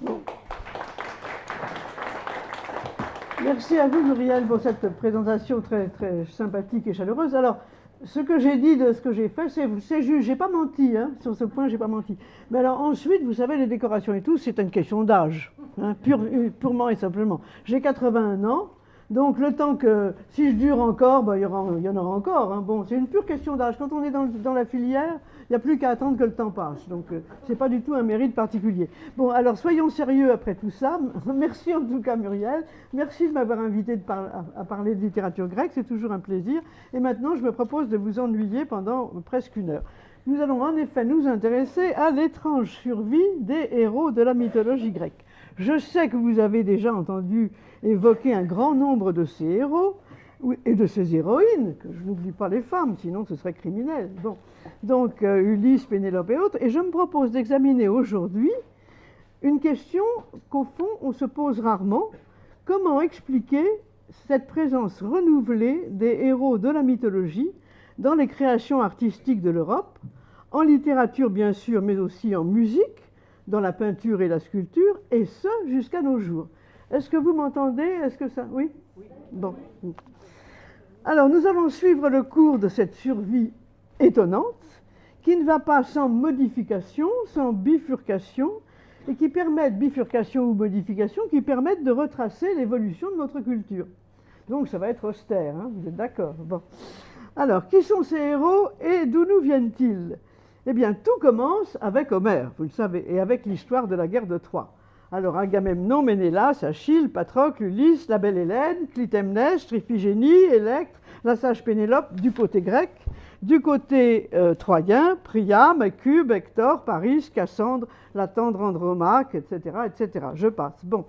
Bon. Merci à vous, Muriel, pour cette présentation très, très sympathique et chaleureuse. Alors, ce que j'ai dit de ce que j'ai fait, c'est juste, j'ai pas menti, hein, sur ce point, j'ai pas menti. Mais alors ensuite, vous savez, les décorations et tout, c'est une question d'âge, hein, purement et simplement. J'ai 81 ans, donc le temps que, si je dure encore, ben, il y en aura encore. Hein. Bon, c'est une pure question d'âge. Quand on est dans la filière, il n'y a plus qu'à attendre que le temps passe. Donc, c'est pas du tout un mérite particulier. Bon, alors soyons sérieux après tout ça. Merci en tout cas, Muriel. Merci de m'avoir invité à parler de littérature grecque. C'est toujours un plaisir. Et maintenant, je me propose de vous ennuyer pendant presque une heure. Nous allons en effet nous intéresser à l'étrange survie des héros de la mythologie grecque. Je sais que vous avez déjà entendu évoquer un grand nombre de ces héros et de ces héroïnes, que je n'oublie pas les femmes, sinon ce serait criminel. Bon. Donc Ulysse, Pénélope et autres. Et je me propose d'examiner aujourd'hui une question qu'au fond on se pose rarement. Comment expliquer cette présence renouvelée des héros de la mythologie dans les créations artistiques de l'Europe, en littérature bien sûr, mais aussi en musique, dans la peinture et la sculpture, et ce jusqu'à nos jours. Est-ce que vous m'entendez? Est-ce que ça... Oui? Oui. Bon. Alors, nous allons suivre le cours de cette survie étonnante, qui ne va pas sans modification, sans bifurcation, et qui permettent, bifurcation ou modification, qui permettent de retracer l'évolution de notre culture. Donc, ça va être austère, hein, vous êtes d'accord? Bon. Alors, qui sont ces héros et d'où nous viennent-ils? Eh bien, tout commence avec Homère, vous le savez, et avec l'histoire de la guerre de Troie. Alors, Agamemnon, Ménélas, Achille, Patrocle, Ulysse, la belle Hélène, Clytemnestre, Iphigénie, Électre, la sage Pénélope, du côté grec, du côté troyen, Priam, Cube, Hector, Paris, Cassandre, la tendre Andromaque, etc., etc. Je passe. Bon,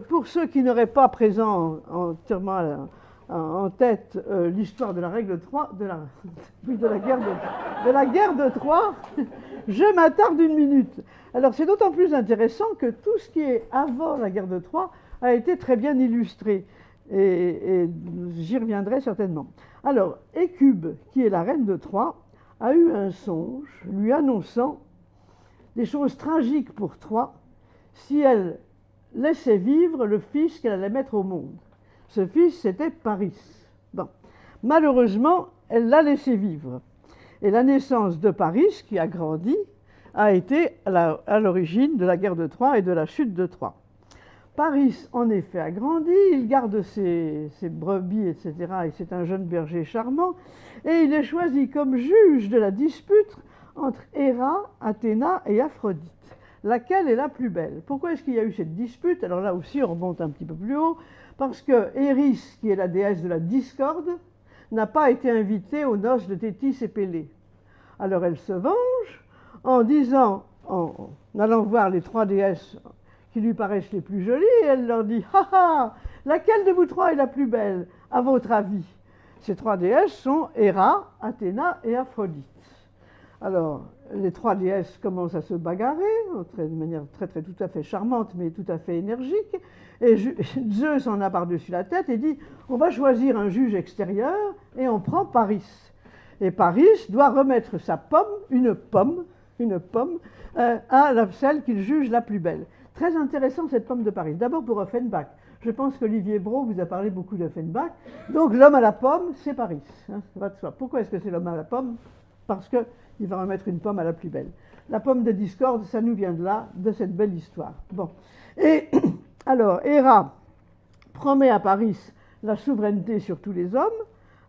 pour ceux qui n'auraient pas présent entièrement en tête l'histoire de la règle de Troie, de la guerre de Troie, je m'attarde une minute. Alors c'est d'autant plus intéressant que tout ce qui est avant la guerre de Troie a été très bien illustré, et j'y reviendrai certainement. Alors, Hécube, qui est la reine de Troie, a eu un songe lui annonçant des choses tragiques pour Troie si elle laissait vivre le fils qu'elle allait mettre au monde. Ce fils, c'était Paris. Bon. Malheureusement, elle l'a laissé vivre. Et la naissance de Paris, qui a grandi, a été à l'origine de la guerre de Troie et de la chute de Troie. Paris, en effet, a grandi, il garde ses brebis, etc., et c'est un jeune berger charmant, et il est choisi comme juge de la dispute entre Héra, Athéna et Aphrodite. Laquelle est la plus belle? Pourquoi est-ce qu'il y a eu cette dispute? Alors là aussi, on remonte un petit peu plus haut, parce que Éris, qui est la déesse de la discorde, n'a pas été invitée aux noces de Thétis et Pélée. Alors elle se venge en disant, en allant voir les trois déesses qui lui paraissent les plus jolies, et elle leur dit « Ha ha, laquelle de vous trois est la plus belle, à votre avis ?» Ces trois déesses sont Héra, Athéna et Aphrodite. Alors, les trois déesses commencent à se bagarrer, de manière tout à fait charmante, mais tout à fait énergique, et Zeus en a par-dessus la tête et dit « On va choisir un juge extérieur, et on prend Paris. » Et Paris doit remettre sa pomme, une pomme, à celle qu'il juge la plus belle. Très intéressant cette pomme de Paris. D'abord pour Offenbach. Je pense qu'Olivier Brault vous a parlé beaucoup d'Offenbach. Donc l'homme à la pomme, c'est Paris. Hein, ça va de soi. Pourquoi est-ce que c'est l'homme à la pomme? Parce qu'il va remettre une pomme à la plus belle. La pomme de discorde, ça nous vient de là, de cette belle histoire. Bon. Et alors, Héra promet à Paris la souveraineté sur tous les hommes.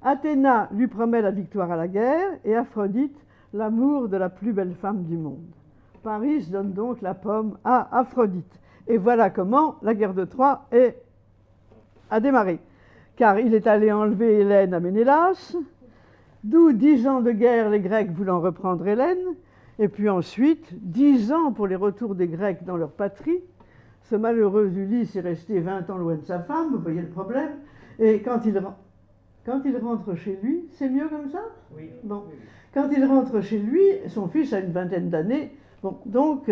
Athéna lui promet la victoire à la guerre. Et Aphrodite, l'amour de la plus belle femme du monde. Paris donne donc la pomme à Aphrodite. Et voilà comment la guerre de Troie a démarré. Car il est allé enlever Hélène à Ménélas, d'où 10 ans de guerre, les Grecs voulant reprendre Hélène, et puis ensuite 10 ans pour les retours des Grecs dans leur patrie. Ce malheureux Ulysse est resté 20 ans loin de sa femme, vous voyez le problème, et quand il rentre chez lui, c'est mieux comme ça? Oui. Bon. Quand il rentre chez lui, son fils a une vingtaine d'années. Bon, donc,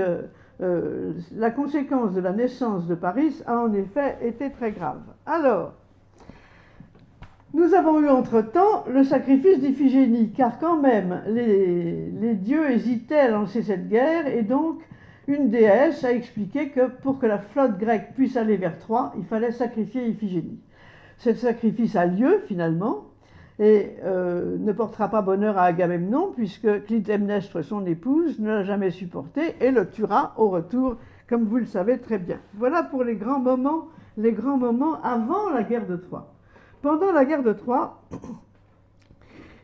la conséquence de la naissance de Paris a en effet été très grave. Alors, nous avons eu entre-temps le sacrifice d'Iphigénie, car quand même, les dieux hésitaient à lancer cette guerre, et donc une déesse a expliqué que pour que la flotte grecque puisse aller vers Troie, il fallait sacrifier Iphigénie. Ce sacrifice a lieu finalement et ne portera pas bonheur à Agamemnon puisque Clytemnestre, son épouse, ne l'a jamais supporté et le tuera au retour, comme vous le savez très bien. Voilà pour les grands moments avant la guerre de Troie. Pendant la guerre de Troie,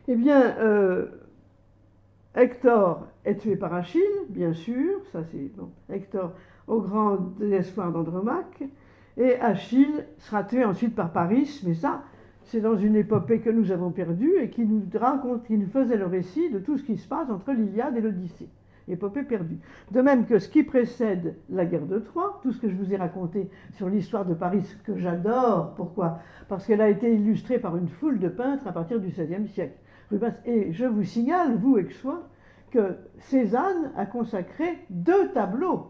eh bien, Hector est tué par Achille, bien sûr, ça c'est bon, Hector au grand désespoir d'Andromaque, et Achille sera tué ensuite par Paris, mais ça, c'est dans une épopée que nous avons perdue et qui nous raconte, qui nous faisait le récit de tout ce qui se passe entre l'Iliade et l'Odyssée. Épopée perdue. De même que ce qui précède la guerre de Troie, tout ce que je vous ai raconté sur l'histoire de Paris, que j'adore, pourquoi? Parce qu'elle a été illustrée par une foule de peintres à partir du XVIe siècle. Rubens, et je vous signale, vous Aixois, que Cézanne a consacré 2 tableaux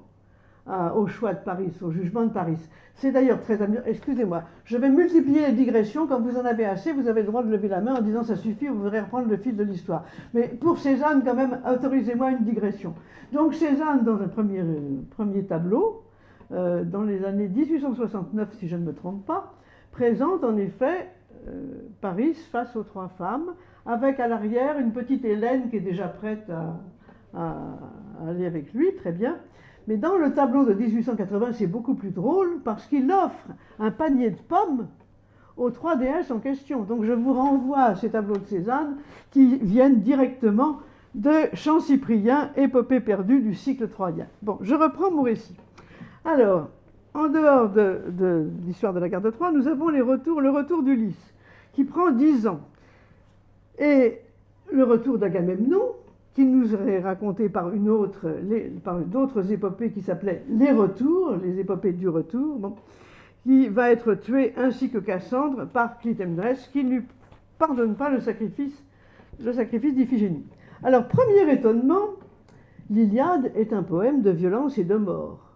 au choix de Paris, au jugement de Paris. C'est d'ailleurs très amusant. Excusez-moi, je vais multiplier les digressions. Quand vous en avez assez, vous avez le droit de lever la main en disant ça suffit, vous voudrez reprendre le fil de l'histoire. Mais pour Cézanne, quand même, autorisez-moi une digression. Donc Cézanne, dans un premier tableau, dans les années 1869, si je ne me trompe pas, présente en effet Paris face aux 3 femmes, avec à l'arrière une petite Hélène qui est déjà prête à aller avec lui, très bien. Mais dans le tableau de 1880, c'est beaucoup plus drôle parce qu'il offre un panier de pommes aux 3 déesses en question. Donc je vous renvoie à ces tableaux de Cézanne qui viennent directement de Chant-Cyprien, épopée perdue du cycle troyen. Bon, je reprends mon récit. Alors, en dehors de l'histoire de la guerre de Troie, nous avons le retour d'Ulysse, qui prend 10 ans. Et le retour d'Agamemnon, qui nous est raconté par d'autres épopées qui s'appelaient les retours, les épopées du retour, bon, qui va être tué ainsi que Cassandre par Clytemnestre, qui ne lui pardonne pas le sacrifice d'Iphigénie. Alors, premier étonnement, l'Iliade est un poème de violence et de mort.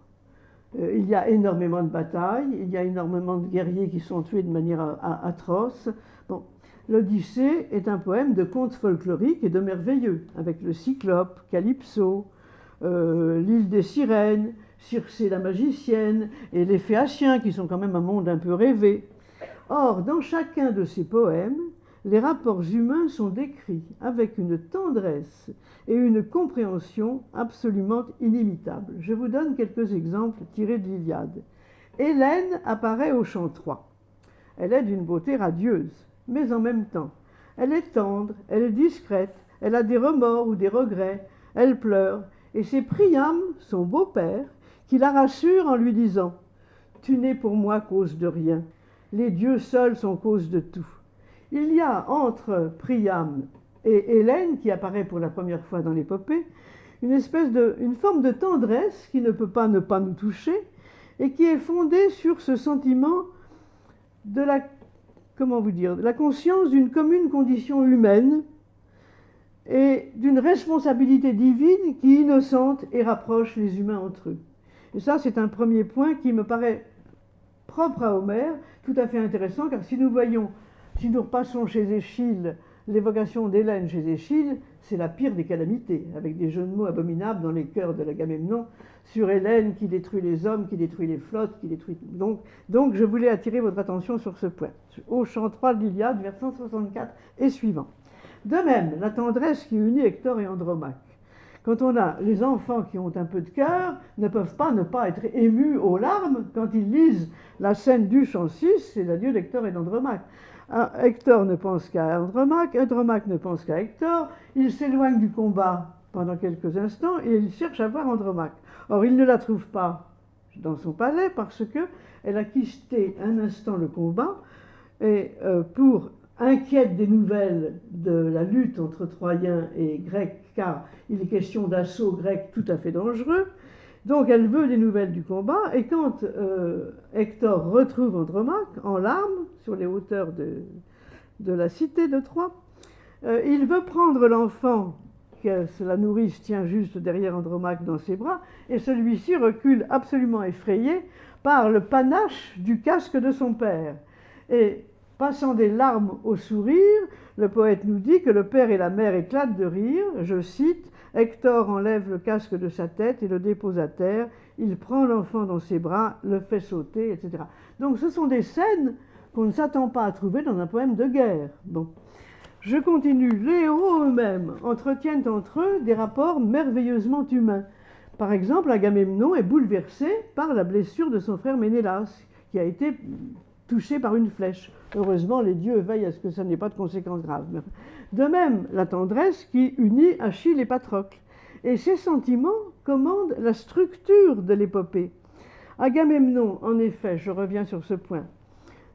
Il y a énormément de batailles, il y a énormément de guerriers qui sont tués de manière atroce. Bon, l'Odyssée est un poème de contes folkloriques et de merveilleux, avec le Cyclope, Calypso, l'île des sirènes, Circé la magicienne et les Phéaciens, qui sont quand même un monde un peu rêvé. Or, dans chacun de ces poèmes, les rapports humains sont décrits avec une tendresse et une compréhension absolument inimitables. Je vous donne quelques exemples tirés de l'Iliade. Hélène apparaît au chant 3. Elle est d'une beauté radieuse, mais en même temps, elle est tendre, elle est discrète, elle a des remords ou des regrets, elle pleure, et c'est Priam, son beau-père, qui la rassure en lui disant « Tu n'es pour moi cause de rien, les dieux seuls sont cause de tout ». Il y a entre Priam et Hélène, qui apparaît pour la première fois dans l'épopée, une forme de tendresse qui ne peut pas ne pas nous toucher et qui est fondée sur ce sentiment de la conscience d'une commune condition humaine et d'une responsabilité divine qui innocente et rapproche les humains entre eux. Et ça, c'est un premier point qui me paraît propre à Homère, tout à fait intéressant, car si nous repassons chez Échille l'évocation d'Hélène chez Échille, c'est la pire des calamités, avec des jeux de mots abominables dans les chœurs de l'Agamemnon, sur Hélène qui détruit les hommes, qui détruit les flottes, qui détruit... Donc je voulais attirer votre attention sur ce point. Au chant 3 de l'Iliade, vers 164 et suivant. De même, la tendresse qui unit Hector et Andromaque. Quand on a les enfants qui ont un peu de cœur, ne peuvent pas ne pas être émus aux larmes quand ils lisent la scène du chant 6, c'est l'adieu d'Hector et d'Andromaque. Hector ne pense qu'à Andromaque, Andromaque ne pense qu'à Hector, il s'éloigne du combat pendant quelques instants et il cherche à voir Andromaque. Or, il ne la trouve pas dans son palais parce qu'elle a quitté un instant le combat et inquiète des nouvelles de la lutte entre Troyens et Grecs, car il est question d'assaut grec tout à fait dangereux. Donc elle veut des nouvelles du combat, et quand Hector retrouve Andromaque en larmes sur les hauteurs de la cité de Troie, il veut prendre l'enfant que la nourrice tient juste derrière Andromaque dans ses bras, et celui-ci recule absolument effrayé par le panache du casque de son père. Et passant des larmes au sourire, le poète nous dit que le père et la mère éclatent de rire, je cite, « Hector enlève le casque de sa tête et le dépose à terre. Il prend l'enfant dans ses bras, le fait sauter, etc. Donc ce sont des scènes qu'on ne s'attend pas à trouver dans un poème de guerre. Bon. Je continue. Les héros eux-mêmes entretiennent entre eux des rapports merveilleusement humains. Par exemple, Agamemnon est bouleversé par la blessure de son frère Ménélas, qui a été touché par une flèche. Heureusement, les dieux veillent à ce que ça n'ait pas de conséquences graves. De même, la tendresse qui unit Achille et Patrocle. Et ces sentiments commandent la structure de l'épopée. Agamemnon, en effet, je reviens sur ce point,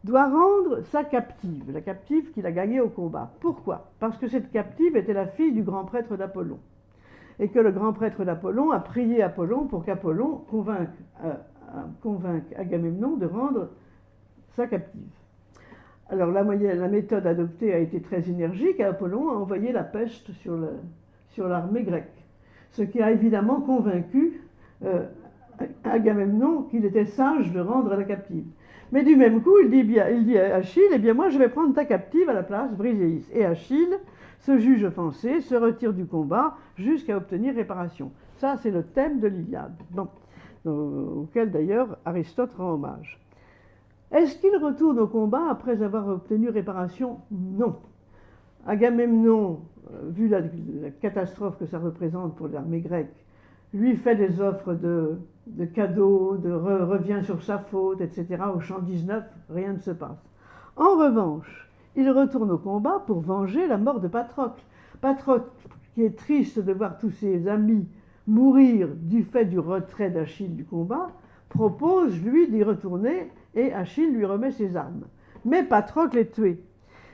doit rendre sa captive, la captive qu'il a gagnée au combat. Pourquoi? Parce que cette captive était la fille du grand prêtre d'Apollon. Et que le grand prêtre d'Apollon a prié Apollon pour qu'Apollon convainque Agamemnon de rendre sa captive. Alors la méthode adoptée a été très énergique et Apollon a envoyé la peste sur l'armée grecque. Ce qui a évidemment convaincu Agamemnon qu'il était sage de rendre la captive. Mais du même coup, il dit à Achille, eh bien moi je vais prendre ta captive à la place, Briséis. Et Achille se juge offensé, se retire du combat jusqu'à obtenir réparation. Ça, c'est le thème de l'Iliade, auquel d'ailleurs Aristote rend hommage. Est-ce qu'il retourne au combat après avoir obtenu réparation? Non. Agamemnon, vu la catastrophe que ça représente pour l'armée grecque, lui fait des offres de cadeaux, revient sur sa faute, etc. Au chant 19, rien ne se passe. En revanche, il retourne au combat pour venger la mort de Patrocle. Patrocle, qui est triste de voir tous ses amis mourir du fait du retrait d'Achille du combat, propose, lui, d'y retourner et Achille lui remet ses armes. Mais Patrocle est tué.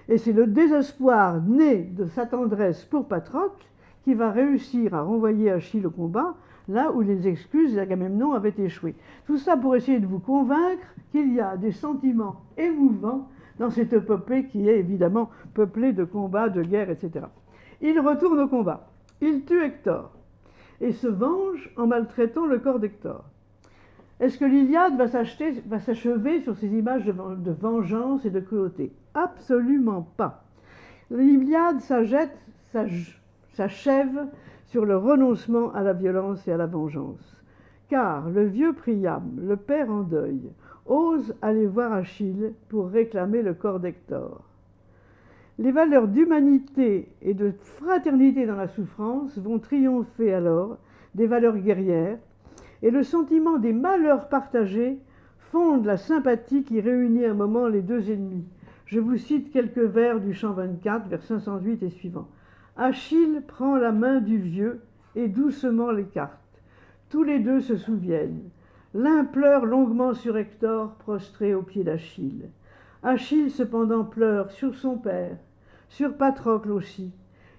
Et c'est le désespoir né de sa tendresse pour Patrocle qui va réussir à renvoyer Achille au combat, là où les excuses d'Agamemnon avaient échoué. Tout ça pour essayer de vous convaincre qu'il y a des sentiments émouvants dans cette épopée qui est évidemment peuplée de combats, de guerres, etc. Il retourne au combat. Il tue Hector et se venge en maltraitant le corps d'Hector. Est-ce que l'Iliade va s'achever sur ces images de vengeance et de cruauté? Absolument pas. L'Iliade s'achève sur le renoncement à la violence et à la vengeance. Car le vieux Priam, le père en deuil, ose aller voir Achille pour réclamer le corps d'Hector. Les valeurs d'humanité et de fraternité dans la souffrance vont triompher alors des valeurs guerrières, et le sentiment des malheurs partagés fonde la sympathie qui réunit un moment les deux ennemis. Je vous cite quelques vers du chant 24, vers 508 et suivants. Achille prend la main du vieux et doucement l'écarte. Tous les deux se souviennent. L'un pleure longuement sur Hector, prostré aux pieds d'Achille. Achille cependant pleure sur son père, sur Patrocle aussi,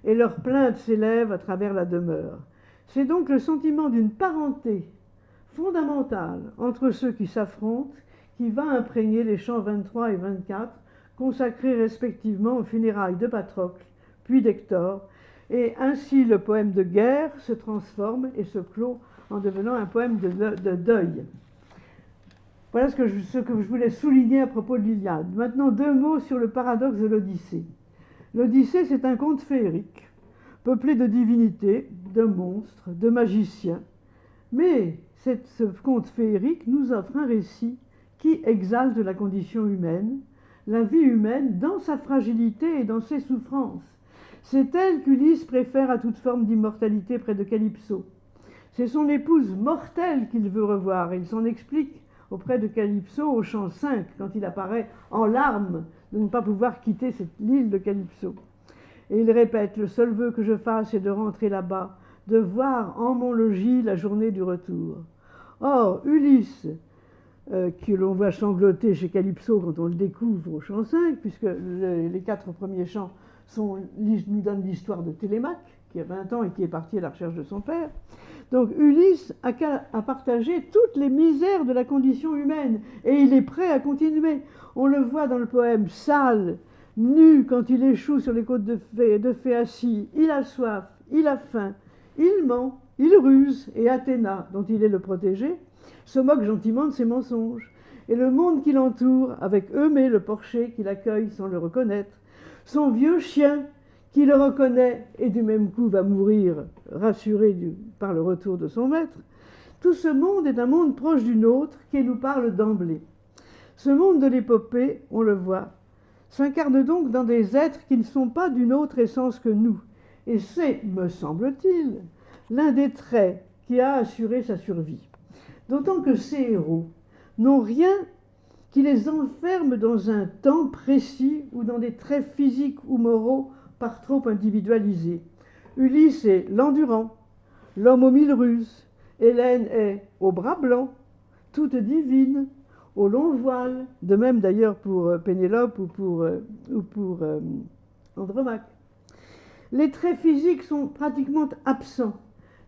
et leur plainte s'élève à travers la demeure. C'est donc le sentiment d'une parenté fondamentale entre ceux qui s'affrontent qui va imprégner les chants 23 et 24, consacrés respectivement aux funérailles de Patrocle, puis d'Hector, et ainsi le poème de guerre se transforme et se clôt en devenant un poème de deuil. Voilà ce que je voulais souligner à propos de l'Iliade. Maintenant, deux mots sur le paradoxe de l'Odyssée. L'Odyssée, c'est un conte féerique, peuplé de divinités, de monstres, de magiciens. Mais ce conte féerique nous offre un récit qui exalte la condition humaine, la vie humaine dans sa fragilité et dans ses souffrances. C'est elle qu'Ulysse préfère à toute forme d'immortalité près de Calypso. C'est son épouse mortelle qu'il veut revoir, et il s'en explique auprès de Calypso au chant 5, quand il apparaît en larmes de ne pas pouvoir quitter l'île de Calypso. Et il répète, le seul vœu que je fasse est de rentrer là-bas, de voir en mon logis la journée du retour. Or, Ulysse, que l'on voit sangloter chez Calypso quand on le découvre au chant 5, puisque les 4 premiers chants nous donnent l'histoire de Télémaque, qui a 20 ans et qui est parti à la recherche de son père. Donc Ulysse a partagé toutes les misères de la condition humaine, et il est prêt à continuer. On le voit dans le poème sale, nu quand il échoue sur les côtes de Phéacie, il a soif, il a faim, il ment, il ruse, et Athéna, dont il est le protégé, se moque gentiment de ses mensonges. Et le monde qui l'entoure, avec Eumée le porcher qui l'accueille sans le reconnaître, son vieux chien qui le reconnaît et du même coup va mourir rassuré par le retour de son maître. Tout ce monde est un monde proche du nôtre qui nous parle d'emblée. Ce monde de l'épopée, on le voit, s'incarne donc dans des êtres qui ne sont pas d'une autre essence que nous. Et c'est, me semble-t-il, l'un des traits qui a assuré sa survie. D'autant que ces héros n'ont rien qui les enferme dans un temps précis ou dans des traits physiques ou moraux par trop individualisés. Ulysse est l'endurant, l'homme aux 1000 ruses. Hélène est au bras blanc, toute divine, au long voile, de même d'ailleurs pour Pénélope ou pour Andromaque. Les traits physiques sont pratiquement absents.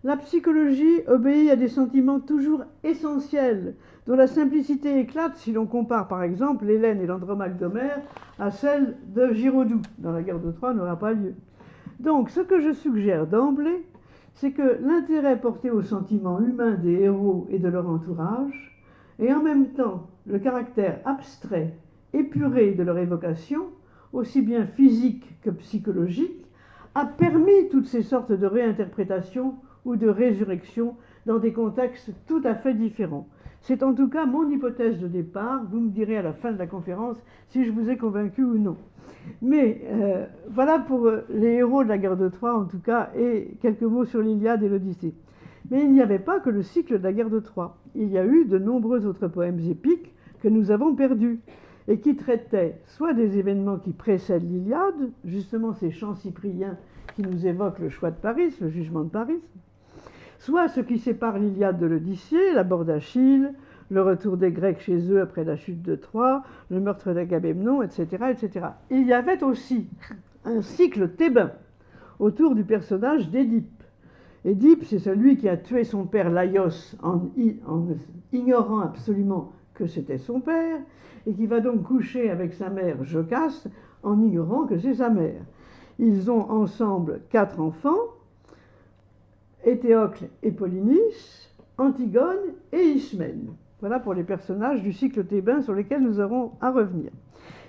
La psychologie obéit à des sentiments toujours essentiels, dont la simplicité éclate si l'on compare par exemple l'Hélène et l'Andromaque d'Homère à celle de Giraudoux, dans la guerre de Troie n'aura pas lieu. Donc ce que je suggère d'emblée, c'est que l'intérêt porté aux sentiments humains des héros et de leur entourage, et en même temps le caractère abstrait, épuré de leur évocation, aussi bien physique que psychologique, a permis toutes ces sortes de réinterprétations ou de résurrection dans des contextes tout à fait différents. C'est en tout cas mon hypothèse de départ. Vous me direz à la fin de la conférence si je vous ai convaincu ou non. Mais voilà pour les héros de la guerre de Troie en tout cas, et quelques mots sur l'Iliade et l'Odyssée. Mais il n'y avait pas que le cycle de la guerre de Troie. Il y a eu de nombreux autres poèmes épiques que nous avons perdus et qui traitaient soit des événements qui précèdent l'Iliade, justement ces chants cypriens qui nous évoquent le choix de Paris, le jugement de Paris, soit ce qui sépare l'Iliade de l'Odyssée, la mort d'Achille, le retour des Grecs chez eux après la chute de Troie, le meurtre d'Agamemnon, etc., etc. Il y avait aussi un cycle thébain autour du personnage d'Édipe. Édipe, c'est celui qui a tué son père Laios en ignorant absolument que c'était son père, et qui va donc coucher avec sa mère Jocaste en ignorant que c'est sa mère. Ils ont ensemble 4 enfants, Éthéocle et Polynice, Antigone et Ismène. Voilà pour les personnages du cycle thébain sur lesquels nous aurons à revenir.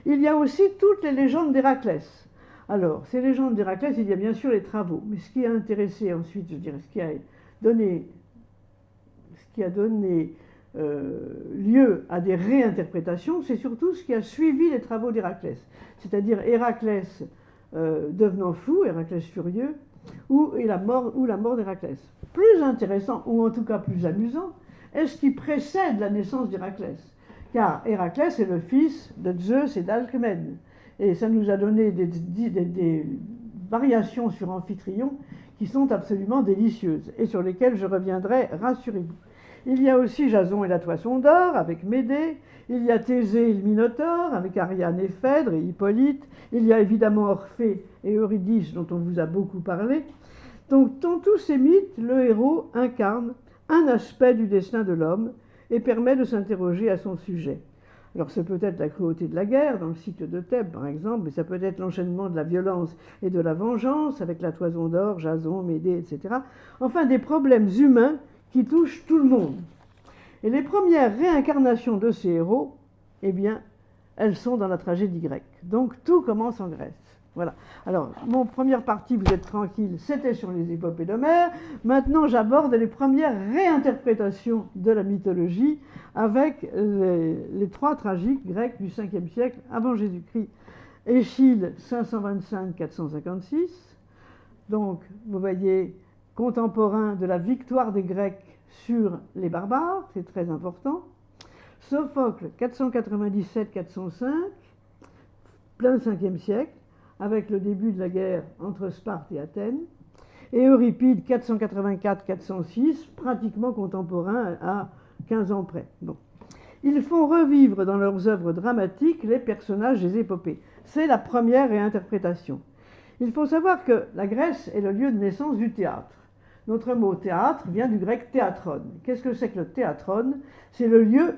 Il y a aussi toutes les légendes d'Héraclès. Alors, ces légendes d'Héraclès, il y a bien sûr les travaux, mais ce qui a intéressé ensuite, je dirais, ce qui a donné lieu à des réinterprétations, c'est surtout ce qui a suivi les travaux d'Héraclès, c'est-à-dire Héraclès devenant fou, Héraclès furieux, ou la mort d'Héraclès. Plus intéressant, ou en tout cas plus amusant, est ce qui précède la naissance d'Héraclès, car Héraclès est le fils de Zeus et d'Alcmène, et ça nous a donné des variations sur Amphitryon qui sont absolument délicieuses, et sur lesquelles je reviendrai, rassurez-vous. Il y a aussi Jason et la Toison d'Or avec Médée, il y a Thésée et le Minotaure avec Ariane et Phèdre et Hippolyte, il y a évidemment Orphée et Eurydice dont on vous a beaucoup parlé. Donc dans tous ces mythes, le héros incarne un aspect du destin de l'homme et permet de s'interroger à son sujet. Alors c'est peut-être la cruauté de la guerre, dans le cycle de Thèbes par exemple, mais ça peut être l'enchaînement de la violence et de la vengeance avec la Toison d'Or, Jason, Médée, etc. Enfin des problèmes humains qui touchent tout le monde. Et les premières réincarnations de ces héros, eh bien, elles sont dans la tragédie grecque. Donc tout commence en Grèce. Voilà. Alors, mon première partie, vous êtes tranquille, c'était sur les épopées d'Homère. Maintenant, j'aborde les premières réinterprétations de la mythologie avec les 3 tragiques grecs du 5e siècle avant Jésus-Christ. Échille, 525-456. Donc, vous voyez, contemporain de la victoire des Grecs sur les barbares, c'est très important. Sophocle, 497-405, plein 5e siècle, avec le début de la guerre entre Sparte et Athènes. Et Euripide, 484-406, pratiquement contemporain à 15 ans près. Bon. Ils font revivre dans leurs œuvres dramatiques les personnages des épopées. C'est la première réinterprétation. Il faut savoir que la Grèce est le lieu de naissance du théâtre. Notre mot théâtre vient du grec théatron. Qu'est-ce que c'est que le théatron? C'est le lieu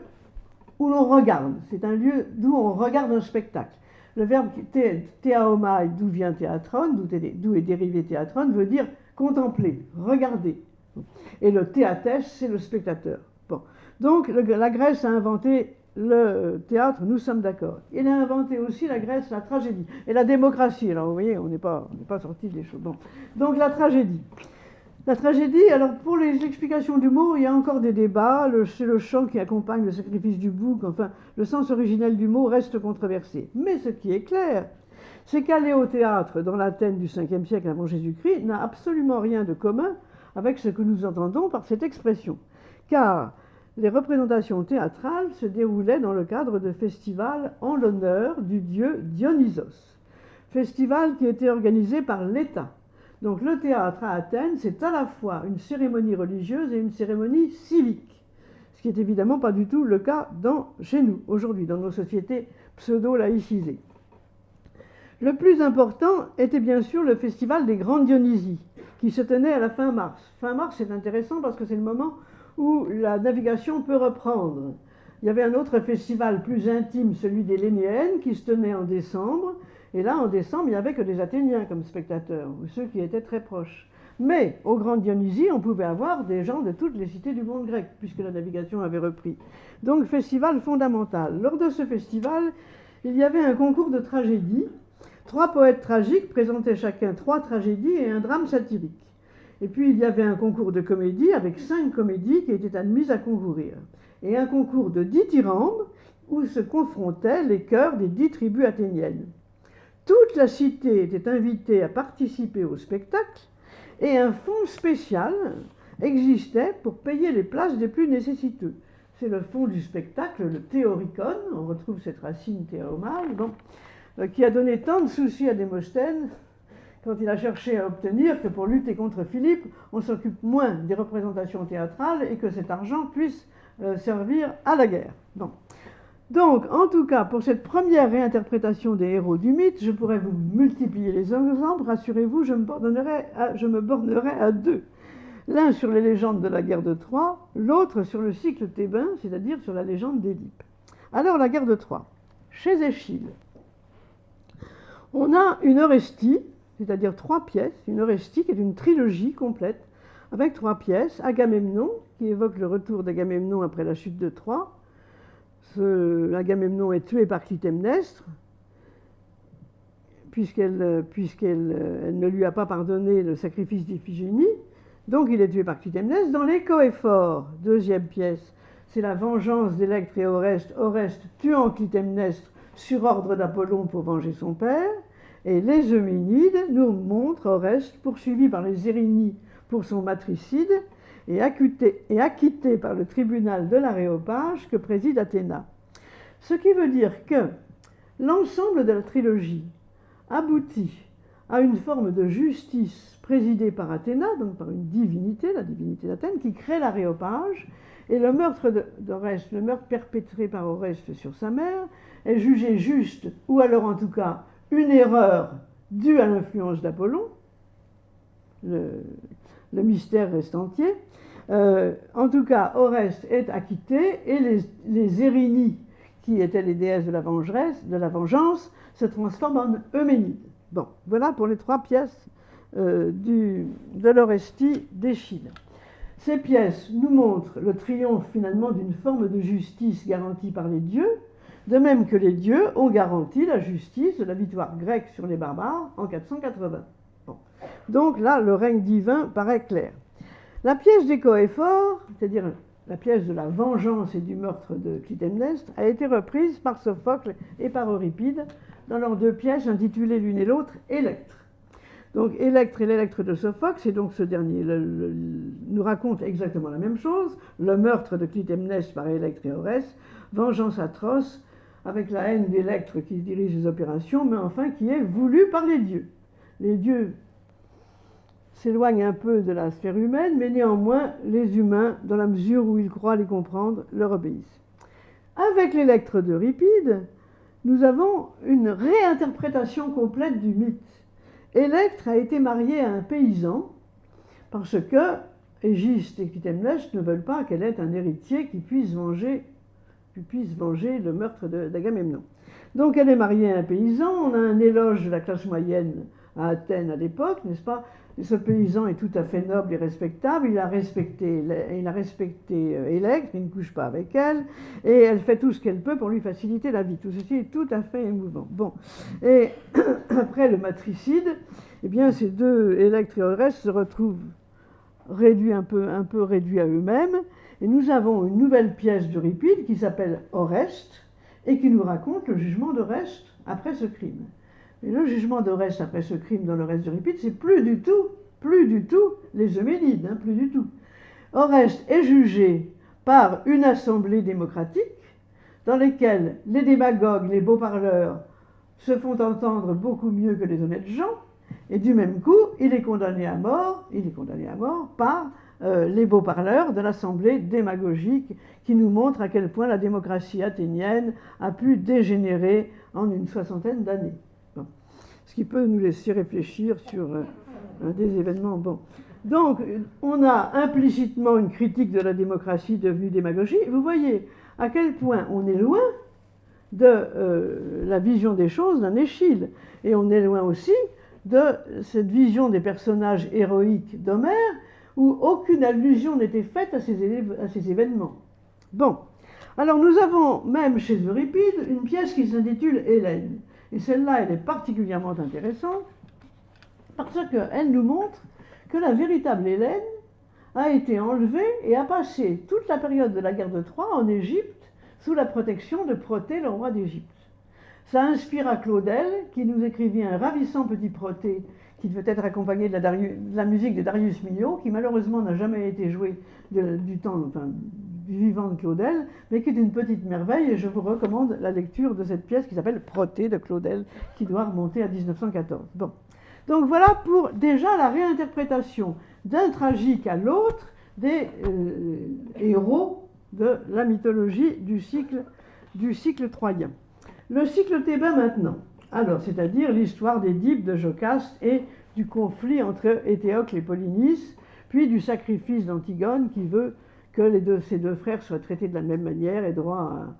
où l'on regarde. C'est un lieu d'où on regarde un spectacle. Le verbe théaomai, d'où vient théatron, d'où est dérivé théatron, veut dire contempler, regarder. Et le théatès, c'est le spectateur. Bon. Donc la Grèce a inventé le théâtre, nous sommes d'accord. Il a inventé aussi la Grèce, la tragédie et la démocratie. Alors vous voyez, on n'est pas sorti des choses. Bon. Donc la tragédie. La tragédie, alors pour les explications du mot, il y a encore des débats. C'est le chant qui accompagne le sacrifice du bouc. Enfin, le sens originel du mot reste controversé. Mais ce qui est clair, c'est qu'aller au théâtre dans l'Athènes du 5e siècle avant Jésus-Christ n'a absolument rien de commun avec ce que nous entendons par cette expression. Car les représentations théâtrales se déroulaient dans le cadre de festivals en l'honneur du dieu Dionysos. Festival qui était organisé par l'État. Donc le théâtre à Athènes, c'est à la fois une cérémonie religieuse et une cérémonie civique. Ce qui n'est évidemment pas du tout le cas chez nous, aujourd'hui, dans nos sociétés pseudo-laïcisées. Le plus important était bien sûr le festival des Grandes Dionysies, qui se tenait à la fin mars. Fin mars, c'est intéressant parce que c'est le moment où la navigation peut reprendre. Il y avait un autre festival plus intime, celui des Lénéennes, qui se tenait en décembre. Et là, en décembre, il n'y avait que des Athéniens comme spectateurs, ou ceux qui étaient très proches. Mais aux Grandes Dionysies, on pouvait avoir des gens de toutes les cités du monde grec, puisque la navigation avait repris. Donc, festival fondamental. Lors de ce festival, il y avait un concours de tragédie. 3 poètes tragiques présentaient chacun 3 tragédies et un drame satirique. Et puis, il y avait un concours de comédie avec 5 comédies qui étaient admises à concourir. Et un concours de dithyrambes où se confrontaient les chœurs des 10 tribus athéniennes. Toute la cité était invitée à participer au spectacle et un fonds spécial existait pour payer les places des plus nécessiteux. C'est le fond du spectacle, le théorikon, on retrouve cette racine théomale, qui a donné tant de soucis à Démosthène quand il a cherché à obtenir que pour lutter contre Philippe, on s'occupe moins des représentations théâtrales et que cet argent puisse servir à la guerre. Bon. Donc, en tout cas, pour cette première réinterprétation des héros du mythe, je pourrais vous multiplier les exemples. Rassurez-vous, je me bornerai à 2. L'un sur les légendes de la guerre de Troie, l'autre sur le cycle thébain, c'est-à-dire sur la légende d'Édipe. Alors, la guerre de Troie. Chez Échille, on a une Orestie, c'est-à-dire 3 pièces, une Orestie qui est une trilogie complète, avec 3 pièces. Agamemnon, qui évoque le retour d'Agamemnon après la chute de Troie. Agamemnon est tué par Clytemnestre, puisqu'elle ne lui a pas pardonné le sacrifice d'Iphigénie. Donc il est tué par Clytemnestre. Dans les Coéphores, 2e pièce, c'est la vengeance d'Électre et Oreste, Oreste tuant Clytemnestre sur ordre d'Apollon pour venger son père. Et les Euménides nous montrent Oreste poursuivi par les Érynies pour son matricide et acquitté par le tribunal de l'Aréopage que préside Athéna. Ce qui veut dire que l'ensemble de la trilogie aboutit à une forme de justice présidée par Athéna, donc par une divinité, la divinité d'Athènes, qui crée l'Aréopage, et le meurtre d'Oreste, le meurtre perpétré par Oreste sur sa mère, est jugé juste, ou alors en tout cas une erreur due à l'influence d'Apollon, le mystère reste entier. En tout cas, Oreste est acquitté et les Érynies, qui étaient les déesses de la vengeance, se transforment en Euménides. Bon, voilà pour les 3 pièces de l'Orestie d'Échille. Ces pièces nous montrent le triomphe finalement d'une forme de justice garantie par les dieux, de même que les dieux ont garanti la justice de la victoire grecque sur les barbares en 480. Bon. Donc là, le règne divin paraît clair. La pièce des Coéphores, c'est-à-dire la pièce de la vengeance et du meurtre de Clytemnestre, a été reprise par Sophocle et par Euripide dans leurs 2 pièces intitulées l'une et l'autre Électre. Donc Électre et l'Électre de Sophocle, c'est donc ce dernier, nous raconte exactement la même chose, le meurtre de Clytemnestre par Électre et Oreste, vengeance atroce, avec la haine d'Électre qui dirige les opérations, mais enfin qui est voulue par les dieux. Les dieux s'éloignent un peu de la sphère humaine, mais néanmoins, les humains, dans la mesure où ils croient les comprendre, leur obéissent. Avec l'Électre d'Euripide, nous avons une réinterprétation complète du mythe. Électre a été mariée à un paysan parce que Égiste et Clytemnestre ne veulent pas qu'elle ait un héritier qui puisse venger le meurtre d'Agamemnon. Donc elle est mariée à un paysan, on a un éloge de la classe moyenne à Athènes à l'époque, n'est-ce pas? ce paysan est tout à fait noble et respectable, il a respecté Électre, il ne couche pas avec elle, et elle fait tout ce qu'elle peut pour lui faciliter la vie. Tout ceci est tout à fait émouvant. Bon. Et après le matricide, eh bien, ces deux, Électre et Oreste, se retrouvent un peu réduits à eux-mêmes, et nous avons une nouvelle pièce d'Euripide qui s'appelle Oreste, et qui nous raconte le jugement d'Oreste après ce crime. Et le jugement d'Oreste après ce crime dans le reste d'Euripide, c'est plus du tout les Euménides, hein, plus du tout. Oreste est jugé par une assemblée démocratique dans laquelle les démagogues, les beaux parleurs se font entendre beaucoup mieux que les honnêtes gens, et du même coup, il est condamné à mort par les beaux parleurs de l'assemblée démagogique qui nous montre à quel point la démocratie athénienne a pu dégénérer en une soixantaine d'années. Bon. Ce qui peut nous laisser réfléchir sur des événements. Bon. Donc, on a implicitement une critique de la démocratie devenue démagogie. Vous voyez à quel point on est loin de la vision des choses d'un Échille. Et on est loin aussi de cette vision des personnages héroïques d'Homère, où aucune allusion n'était faite à ces événements. Bon, alors nous avons même chez Euripide une pièce qui s'intitule Hélène. Et celle-là, elle est particulièrement intéressante parce qu'elle nous montre que la véritable Hélène a été enlevée et a passé toute la période de la guerre de Troie en Égypte sous la protection de Protée, le roi d'Égypte. Ça inspira Claudel, qui nous écrivit un ravissant petit Protée qui devait être accompagné de la musique de Darius Milhaud, qui malheureusement n'a jamais été joué du vivant de Claudel, mais qui est une petite merveille, et je vous recommande la lecture de cette pièce qui s'appelle Protée de Claudel, qui doit remonter à 1914. Bon. Donc voilà pour déjà la réinterprétation d'un tragique à l'autre des héros de la mythologie du cycle troyen. Le cycle thébain maintenant. Alors, c'est-à-dire l'histoire d'Édipe, de Jocaste et du conflit entre Éthéocle et Polynice, puis du sacrifice d'Antigone qui veut que ces deux frères soient traités de la même manière et droit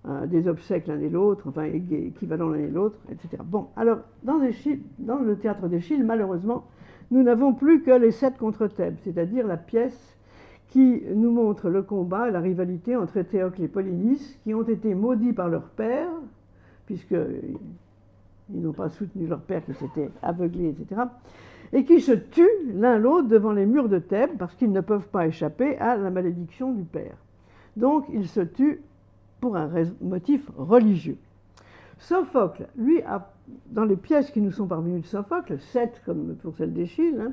à des obsèques l'un et l'autre, enfin équivalents l'un et l'autre, etc. Bon, alors, dans le théâtre d'Échille, malheureusement, nous n'avons plus que les 7 contre Thèbes, c'est-à-dire la pièce qui nous montre le combat, la rivalité entre Éthéocle et Polynice, qui ont été maudits par leur père, puisqu'ils n'ont pas soutenu leur père qui s'était aveuglé, etc., et qui se tuent l'un l'autre devant les murs de Thèbes parce qu'ils ne peuvent pas échapper à la malédiction du père. Donc ils se tuent pour un motif religieux. Sophocle, lui, dans les pièces qui nous sont parvenues de Sophocle, 7 comme pour celle d'Échille, hein,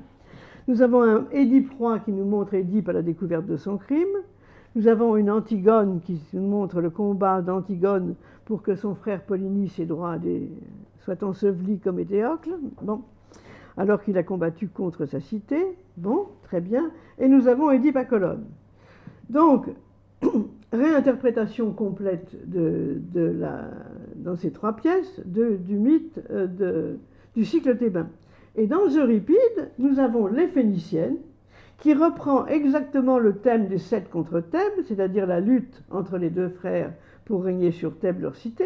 nous avons un Édipe roi qui nous montre Édipe à la découverte de son crime. Nous avons une Antigone qui nous montre le combat d'Antigone pour que son frère Polynice ait droit soit enseveli comme Éthéocle, bon, alors qu'il a combattu contre sa cité. Bon, très bien. Et nous avons Édipe à Colonne. Donc, réinterprétation complète dans ces 3 pièces du mythe du cycle thébain. Et dans Euripide, nous avons les Phéniciennes, qui reprend exactement le thème des 7 contre Thèbes, c'est-à-dire la lutte entre les deux frères pour régner sur Thèbes, leur cité.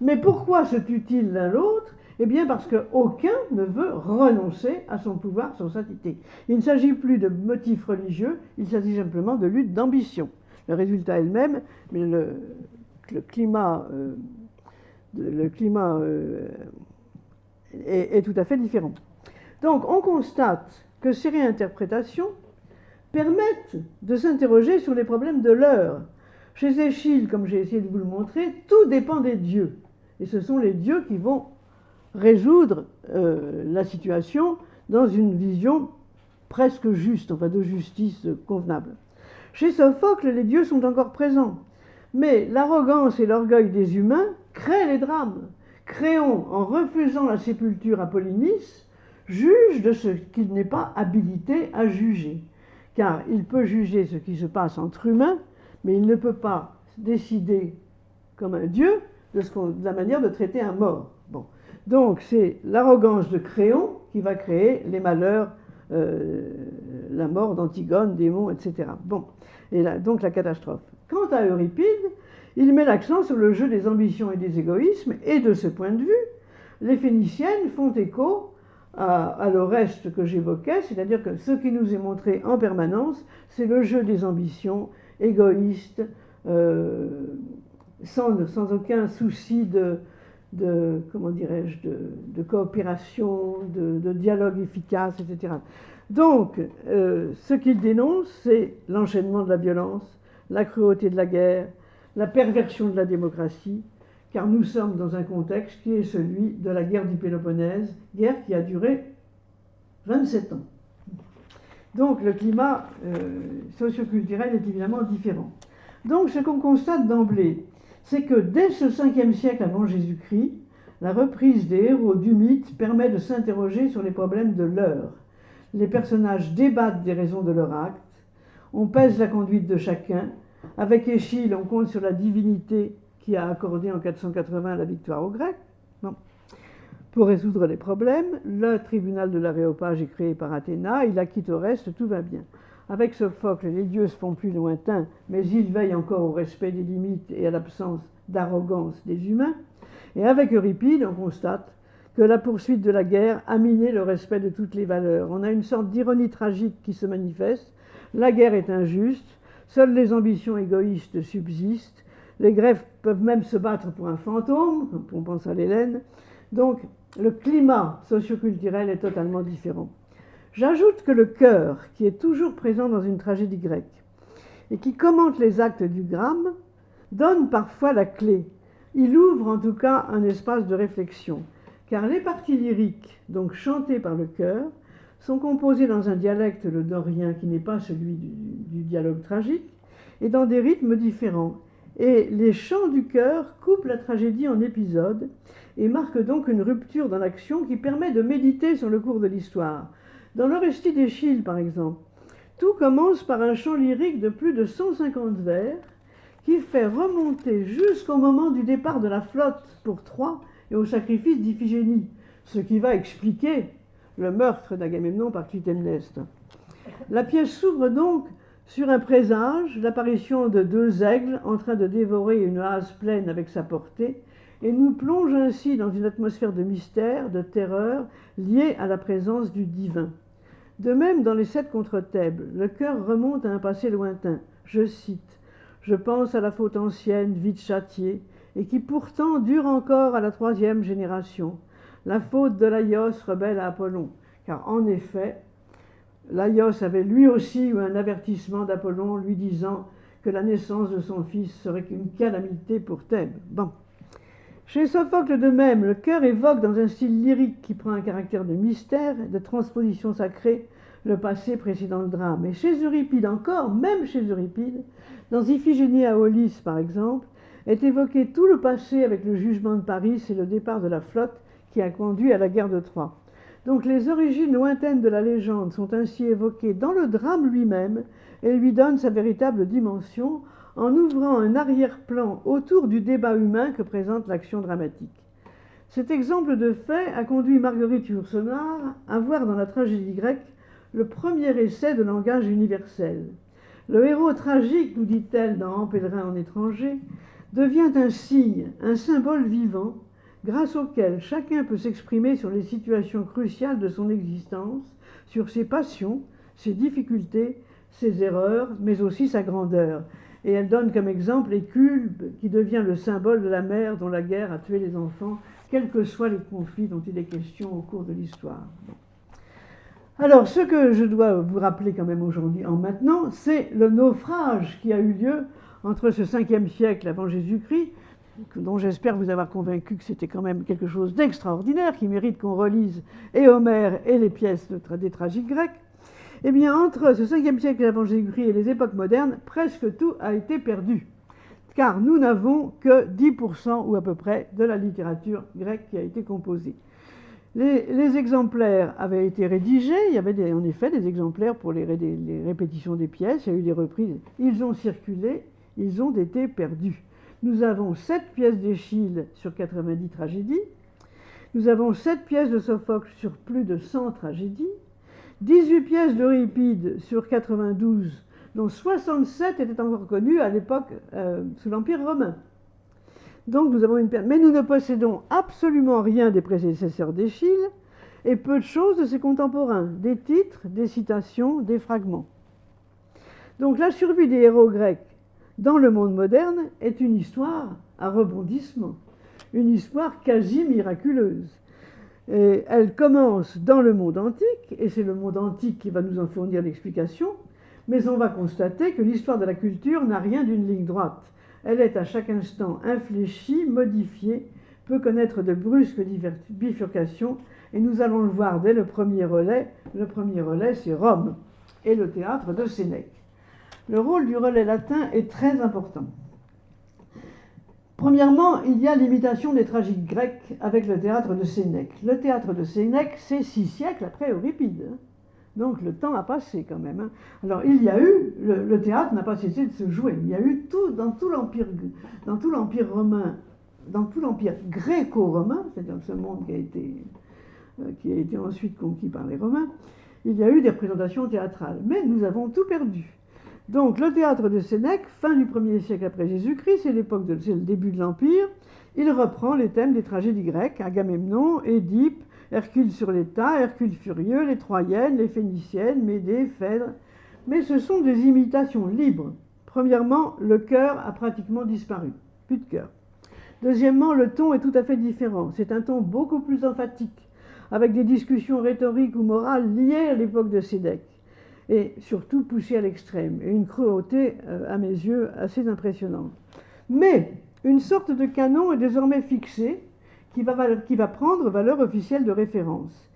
Mais pourquoi se tuent-ils l'un l'autre ? Eh bien parce qu'aucun ne veut renoncer à son pouvoir sur sa cité. Il ne s'agit plus de motifs religieux, il s'agit simplement de lutte d'ambition. Le résultat est le même, mais le climat est tout à fait différent. Donc on constate que ces réinterprétations permettent de s'interroger sur les problèmes de l'heure. Chez Échille, comme j'ai essayé de vous le montrer, tout dépend des dieux. Et ce sont les dieux qui vont résoudre la situation dans une vision presque juste, enfin de justice convenable. Chez Sophocle, les dieux sont encore présents. Mais l'arrogance et l'orgueil des humains créent les drames. Créon, en refusant la sépulture à Polynice, juge de ce qu'il n'est pas habilité à juger. Car il peut juger ce qui se passe entre humains, mais il ne peut pas décider comme un dieu de la manière de traiter un mort. Bon. Donc c'est l'arrogance de Créon qui va créer les malheurs, la mort d'Antigone, Démon, etc. Bon. Et là, donc la catastrophe. Quant à Euripide, il met l'accent sur le jeu des ambitions et des égoïsmes, et de ce point de vue, les Phéniciennes font écho à l'Oreste que j'évoquais, c'est-à-dire que ce qui nous est montré en permanence, c'est le jeu des ambitions égoïstes, sans aucun souci comment dirais-je, de coopération, de dialogue efficace, etc. Donc, ce qu'il dénonce, c'est l'enchaînement de la violence, la cruauté de la guerre, la perversion de la démocratie, car nous sommes dans un contexte qui est celui de la guerre du Péloponnèse, guerre qui a duré 27 ans. Donc le climat socioculturel est évidemment différent. Donc ce qu'on constate d'emblée, c'est que dès ce 5e siècle avant Jésus-Christ, la reprise des héros du mythe permet de s'interroger sur les problèmes de l'heure. Les personnages débattent des raisons de leur acte, on pèse la conduite de chacun. Avec Échille, on compte sur la divinité qui a accordé en 480 la victoire aux Grecs. Bon. Pour résoudre les problèmes, le tribunal de l'Aréopage est créé par Athéna, il acquitte au reste, tout va bien. Avec Sophocle, les dieux se font plus lointains, mais ils veillent encore au respect des limites et à l'absence d'arrogance des humains. Et avec Euripide, on constate que la poursuite de la guerre a miné le respect de toutes les valeurs. On a une sorte d'ironie tragique qui se manifeste. La guerre est injuste, seules les ambitions égoïstes subsistent, les Grecs peuvent même se battre pour un fantôme, on pense à l'Hélène. Donc, le climat socioculturel est totalement différent. J'ajoute que le chœur, qui est toujours présent dans une tragédie grecque et qui commente les actes du drame, donne parfois la clé. Il ouvre en tout cas un espace de réflexion, car les parties lyriques, donc chantées par le chœur, sont composées dans un dialecte, le dorien, qui n'est pas celui du dialogue tragique, et dans des rythmes différents. Et les chants du chœur coupent la tragédie en épisodes et marquent donc une rupture dans l'action qui permet de méditer sur le cours de l'histoire. Dans l'Orestie d'Échille, par exemple, tout commence par un chant lyrique de plus de 150 vers qui fait remonter jusqu'au moment du départ de la flotte pour Troie et au sacrifice d'Iphigénie, ce qui va expliquer le meurtre d'Agamemnon par Clytemnestre. La pièce s'ouvre donc sur un présage, l'apparition de 2 aigles en train de dévorer une hase pleine avec sa portée, et nous plonge ainsi dans une atmosphère de mystère, de terreur, liée à la présence du divin. De même, dans les 7 contre Thèbes, le cœur remonte à un passé lointain. Je cite « Je pense à la faute ancienne, vite châtiée, et qui pourtant dure encore à la 3e génération, la faute de Laios, rebelle à Apollon. » Car en effet, Laios avait lui aussi eu un avertissement d'Apollon lui disant que la naissance de son fils serait une calamité pour Thèbes. Bon. Chez Sophocle de même, le chœur évoque dans un style lyrique qui prend un caractère de mystère, de transposition sacrée, le passé précédant le drame. Et chez Euripide encore, même chez Euripide, dans Iphigénie à Aulis par exemple, est évoqué tout le passé avec le jugement de Paris et le départ de la flotte qui a conduit à la guerre de Troie. Donc les origines lointaines de la légende sont ainsi évoquées dans le drame lui-même et lui donnent sa véritable dimension en ouvrant un arrière-plan autour du débat humain que présente l'action dramatique. Cet exemple de fait a conduit Marguerite Yourcenar à voir dans la tragédie grecque le premier essai de langage universel. Le héros tragique, nous dit-elle dans En pèlerin en étranger, devient un signe, un symbole vivant, grâce auquel chacun peut s'exprimer sur les situations cruciales de son existence, sur ses passions, ses difficultés, ses erreurs, mais aussi sa grandeur. Et elle donne comme exemple Éculbe, qui devient le symbole de la mère dont la guerre a tué les enfants, quels que soient les conflits dont il est question au cours de l'histoire. Bon. Alors, ce que je dois vous rappeler quand même aujourd'hui, en maintenant, c'est le naufrage qui a eu lieu entre ce 5e siècle avant Jésus-Christ, dont j'espère vous avoir convaincu que c'était quand même quelque chose d'extraordinaire, qui mérite qu'on relise et Homère et les pièces des tragiques grecques. Eh bien, entre ce 5e siècle avant Jésus-Christ et les époques modernes, presque tout a été perdu, car nous n'avons que 10% ou à peu près de la littérature grecque qui a été composée. Les exemplaires avaient été rédigés, il y avait en effet des exemplaires pour les répétitions des pièces, il y a eu des reprises, ils ont circulé, ils ont été perdus. Nous avons 7 pièces d'Échille sur 90 tragédies, nous avons 7 pièces de Sophocle sur plus de 100 tragédies, 18 pièces d'Euripide sur 92, dont 67 étaient encore connues à l'époque sous l'Empire romain. Donc nous avons une perte. Mais nous ne possédons absolument rien des prédécesseurs d'Échille, et peu de choses de ses contemporains, des titres, des citations, des fragments. Donc la survie des héros grecs dans le monde moderne est une histoire à rebondissement, une histoire quasi miraculeuse. Et elle commence dans le monde antique, et c'est le monde antique qui va nous en fournir l'explication, mais on va constater que l'histoire de la culture n'a rien d'une ligne droite. Elle est à chaque instant infléchie, modifiée, peut connaître de brusques bifurcations, et nous allons le voir dès le premier relais. Le premier relais, c'est Rome et le théâtre de Sénèque. Le rôle du relais latin est très important. Premièrement, il y a l'imitation des tragiques grecs avec le théâtre de Sénèque. Le théâtre de Sénèque, c'est 6 siècles après Euripide. Donc le temps a passé quand même. Alors il y a eu, le théâtre n'a pas cessé de se jouer. Il y a eu tout, dans tout l'empire romain, dans tout l'empire gréco-romain, c'est-à-dire ce monde qui a été ensuite conquis par les Romains, il y a eu des représentations théâtrales. Mais nous avons tout perdu. Donc le théâtre de Sénèque, fin du 1er siècle après Jésus-Christ, c'est le début de l'Empire. Il reprend les thèmes des tragédies grecques, Agamemnon, Édipe, Hercule sur l'État, Hercule furieux, les Troyennes, les Phéniciennes, Médée, Phèdre. Mais ce sont des imitations libres. Premièrement, le chœur a pratiquement disparu. Plus de chœur. Deuxièmement, le ton est tout à fait différent. C'est un ton beaucoup plus emphatique, avec des discussions rhétoriques ou morales liées à l'époque de Sénèque. Et surtout poussé à l'extrême, et une cruauté, à mes yeux, assez impressionnante. Mais une sorte de canon est désormais fixé, qui va prendre valeur officielle de référence.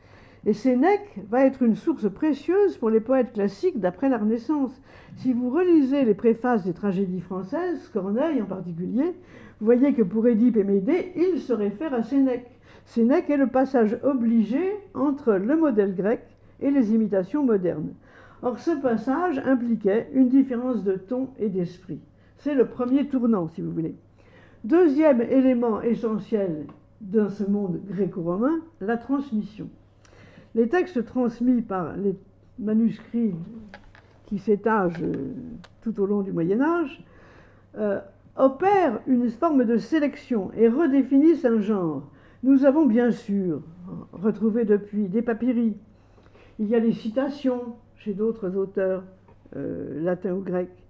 Et Sénèque va être une source précieuse pour les poètes classiques d'après la Renaissance. Si vous relisez les préfaces des tragédies françaises, Corneille en particulier, vous voyez que pour Édipe et Médée, il se réfère à Sénèque. Sénèque est le passage obligé entre le modèle grec et les imitations modernes. Or, ce passage impliquait une différence de ton et d'esprit. C'est le premier tournant, si vous voulez. Deuxième élément essentiel dans ce monde gréco-romain, la transmission. Les textes transmis par les manuscrits qui s'étagent tout au long du Moyen-Âge opèrent une forme de sélection et redéfinissent un genre. Nous avons bien sûr retrouvé depuis des papyri. Il y a les citations chez d'autres auteurs latins ou grecs.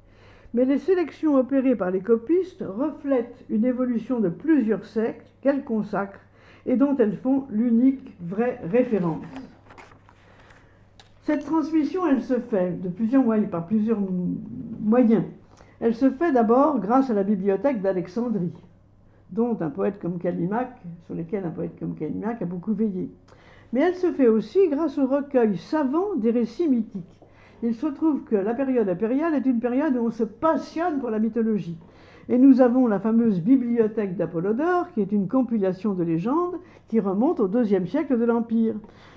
Mais les sélections opérées par les copistes reflètent une évolution de plusieurs siècles qu'elles consacrent et dont elles font l'unique vraie référence. Cette transmission, elle se fait par plusieurs moyens. Elle se fait d'abord grâce à la bibliothèque d'Alexandrie, sur lesquels un poète comme Callimaque a beaucoup veillé. Mais elle se fait aussi grâce au recueil savant des récits mythiques. Il se trouve que la période impériale est une période où on se passionne pour la mythologie. Et nous avons la fameuse bibliothèque d'Apollodore, qui est une compilation de légendes qui remonte au IIe siècle de l'Empire.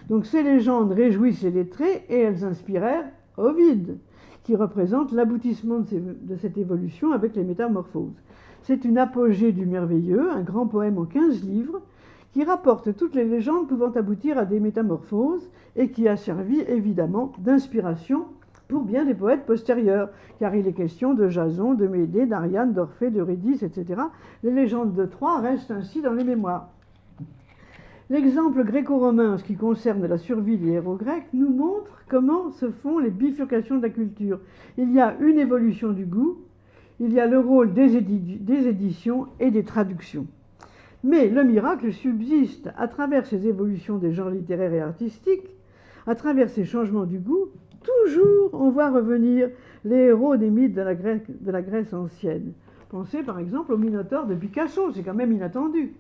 Donc ces légendes réjouissent les lettrés et elles inspirèrent Ovide, qui représente l'aboutissement de cette évolution avec les métamorphoses. C'est une apogée du merveilleux, un grand poème en 15 livres, qui rapporte toutes les légendes pouvant aboutir à des métamorphoses et qui a servi évidemment d'inspiration pour bien des poètes postérieurs, car il est question de Jason, de Médée, d'Ariane, d'Orphée, d'Eurydice, etc. Les légendes de Troie restent ainsi dans les mémoires. L'exemple gréco-romain en ce qui concerne la survie des héros grecs nous montre comment se font les bifurcations de la culture. Il y a une évolution du goût, il y a le rôle des éditions et des traductions. Mais le miracle subsiste à travers ces évolutions des genres littéraires et artistiques, à travers ces changements du goût. Toujours, on voit revenir les héros des mythes de la Grèce ancienne. Pensez par exemple au Minotaure de Picasso, c'est quand même inattendu.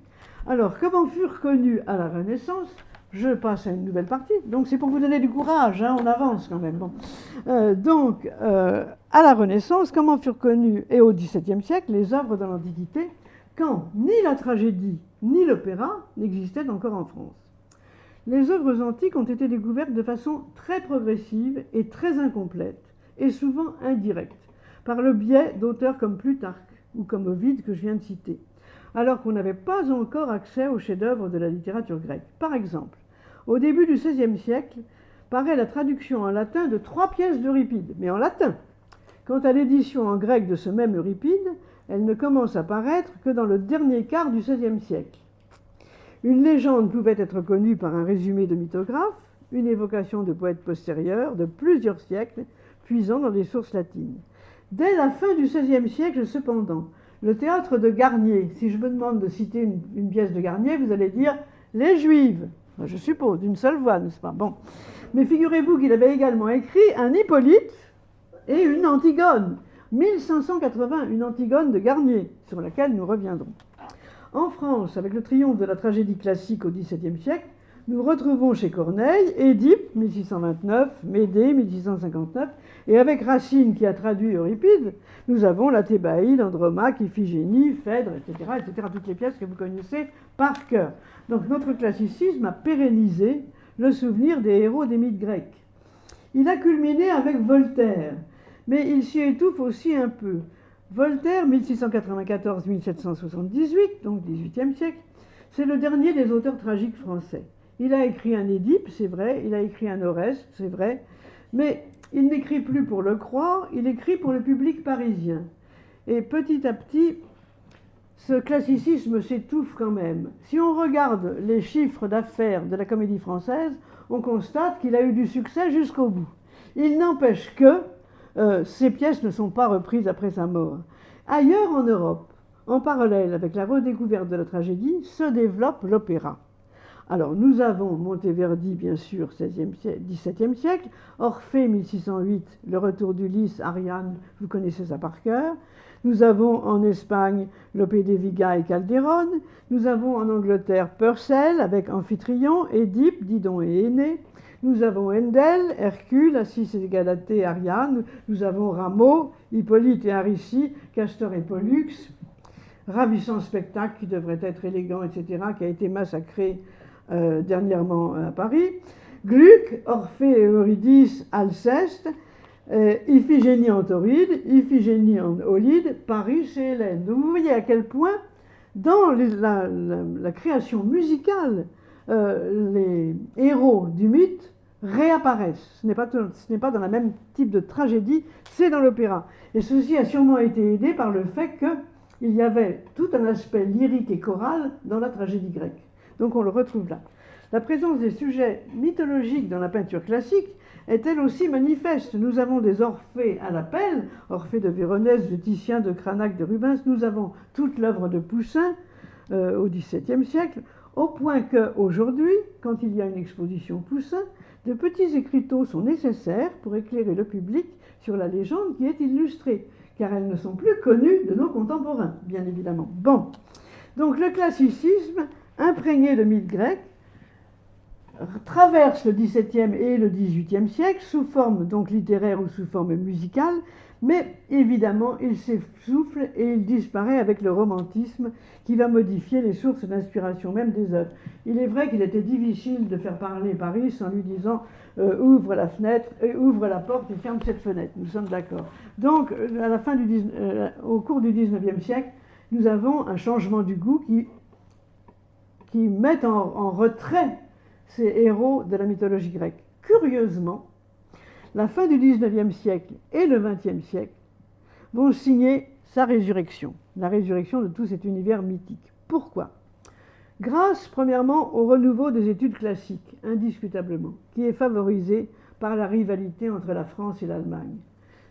Alors, comment furent connus à la Renaissance? Je passe à une nouvelle partie, donc c'est pour vous donner du courage, on avance quand même. Bon. À la Renaissance, comment furent connues, et au XVIIe siècle, les œuvres de l'Antiquité, quand ni la tragédie ni l'opéra n'existaient encore en France. Les œuvres antiques ont été découvertes de façon très progressive et très incomplète, et souvent indirecte, par le biais d'auteurs comme Plutarque ou comme Ovide que je viens de citer, alors qu'on n'avait pas encore accès aux chefs-d'œuvre de la littérature grecque. Par exemple, au début du XVIe siècle, paraît la traduction en latin de 3 pièces d'Euripide, mais en latin. Quant à l'édition en grec de ce même Euripide, elle ne commence à paraître que dans le dernier quart du XVIe siècle. Une légende pouvait être connue par un résumé de mythographe, une évocation de poètes postérieurs de plusieurs siècles, puisant dans des sources latines. Dès la fin du XVIe siècle, cependant, le théâtre de Garnier, si je vous demande de citer une pièce de Garnier, vous allez dire « Les Juives ». Je suppose, d'une seule voix, n'est-ce pas? Bon. Mais figurez-vous qu'il avait également écrit un Hippolyte et une Antigone. 1580, une Antigone de Garnier, sur laquelle nous reviendrons. En France, avec le triomphe de la tragédie classique au XVIIe siècle, nous retrouvons chez Corneille Édipe, 1629, Médée, 1659, et avec Racine qui a traduit Euripide, nous avons la Thébaïde, Andromaque, Iphigénie, Phèdre, etc., toutes les pièces que vous connaissez par cœur. Donc notre classicisme a pérennisé le souvenir des héros des mythes grecs. Il a culminé avec Voltaire, mais il s'y étouffe aussi un peu. Voltaire, 1694-1778, donc XVIIIe siècle, c'est le dernier des auteurs tragiques français. Il a écrit un Édipe, c'est vrai, il a écrit un Oreste, c'est vrai, mais il n'écrit plus pour le croire, il écrit pour le public parisien. Et petit à petit, ce classicisme s'étouffe quand même. Si on regarde les chiffres d'affaires de la Comédie Française, on constate qu'il a eu du succès jusqu'au bout. Il n'empêche que ces pièces ne sont pas reprises après sa mort. Ailleurs en Europe, en parallèle avec la redécouverte de la tragédie, se développe l'opéra. Alors nous avons Monteverdi, bien sûr, XVIIe siècle, Orphée, 1608, le retour d'Ulysse, Ariane, vous connaissez ça par cœur. Nous avons en Espagne Lope de Vega et Calderón. Nous avons en Angleterre Purcell avec Amphitryon, Édipe, Didon et Énée. Nous avons Handel, Hercule, Assis et Galatée, Ariane. Nous avons Rameau, Hippolyte et Aricie, Castor et Pollux. Ravissant spectacle qui devrait être élégant, etc., qui a été massacré dernièrement à Paris. Gluck, Orphée et Eurydice, Alceste. Iphigénie en Tauride, Iphigénie en Aulide, Paris chez Hélène. Donc vous voyez à quel point, dans la création musicale, les héros du mythe réapparaissent. Ce n'est pas dans le même type de tragédie, c'est dans l'opéra. Et ceci a sûrement été aidé par le fait qu'il y avait tout un aspect lyrique et choral dans la tragédie grecque. Donc on le retrouve là. La présence des sujets mythologiques dans la peinture classique est elle aussi manifeste. Nous avons des Orphées à la pelle, Orphée de Véronèse, de Titien, de Cranach, de Rubens. Nous avons toute l'œuvre de Poussin au XVIIe siècle, au point qu'aujourd'hui, quand il y a une exposition Poussin, de petits écriteaux sont nécessaires pour éclairer le public sur la légende qui est illustrée, car elles ne sont plus connues de nos contemporains, bien évidemment. Bon, donc le classicisme, imprégné de mythes grecs, traverse le XVIIe et le XVIIIe siècle sous forme donc littéraire ou sous forme musicale, mais évidemment il s'essouffle et il disparaît avec le romantisme qui va modifier les sources d'inspiration même des œuvres. Il est vrai qu'il était difficile de faire parler Paris en lui disant ouvre la fenêtre, ouvre la porte et ferme cette fenêtre. Nous sommes d'accord. Donc à la fin au cours du XIXe siècle, nous avons un changement du goût qui met en retrait ces héros de la mythologie grecque. Curieusement, la fin du XIXe siècle et le XXe siècle vont signer sa résurrection, la résurrection de tout cet univers mythique. Pourquoi? Grâce, premièrement, au renouveau des études classiques, indiscutablement, qui est favorisé par la rivalité entre la France et l'Allemagne.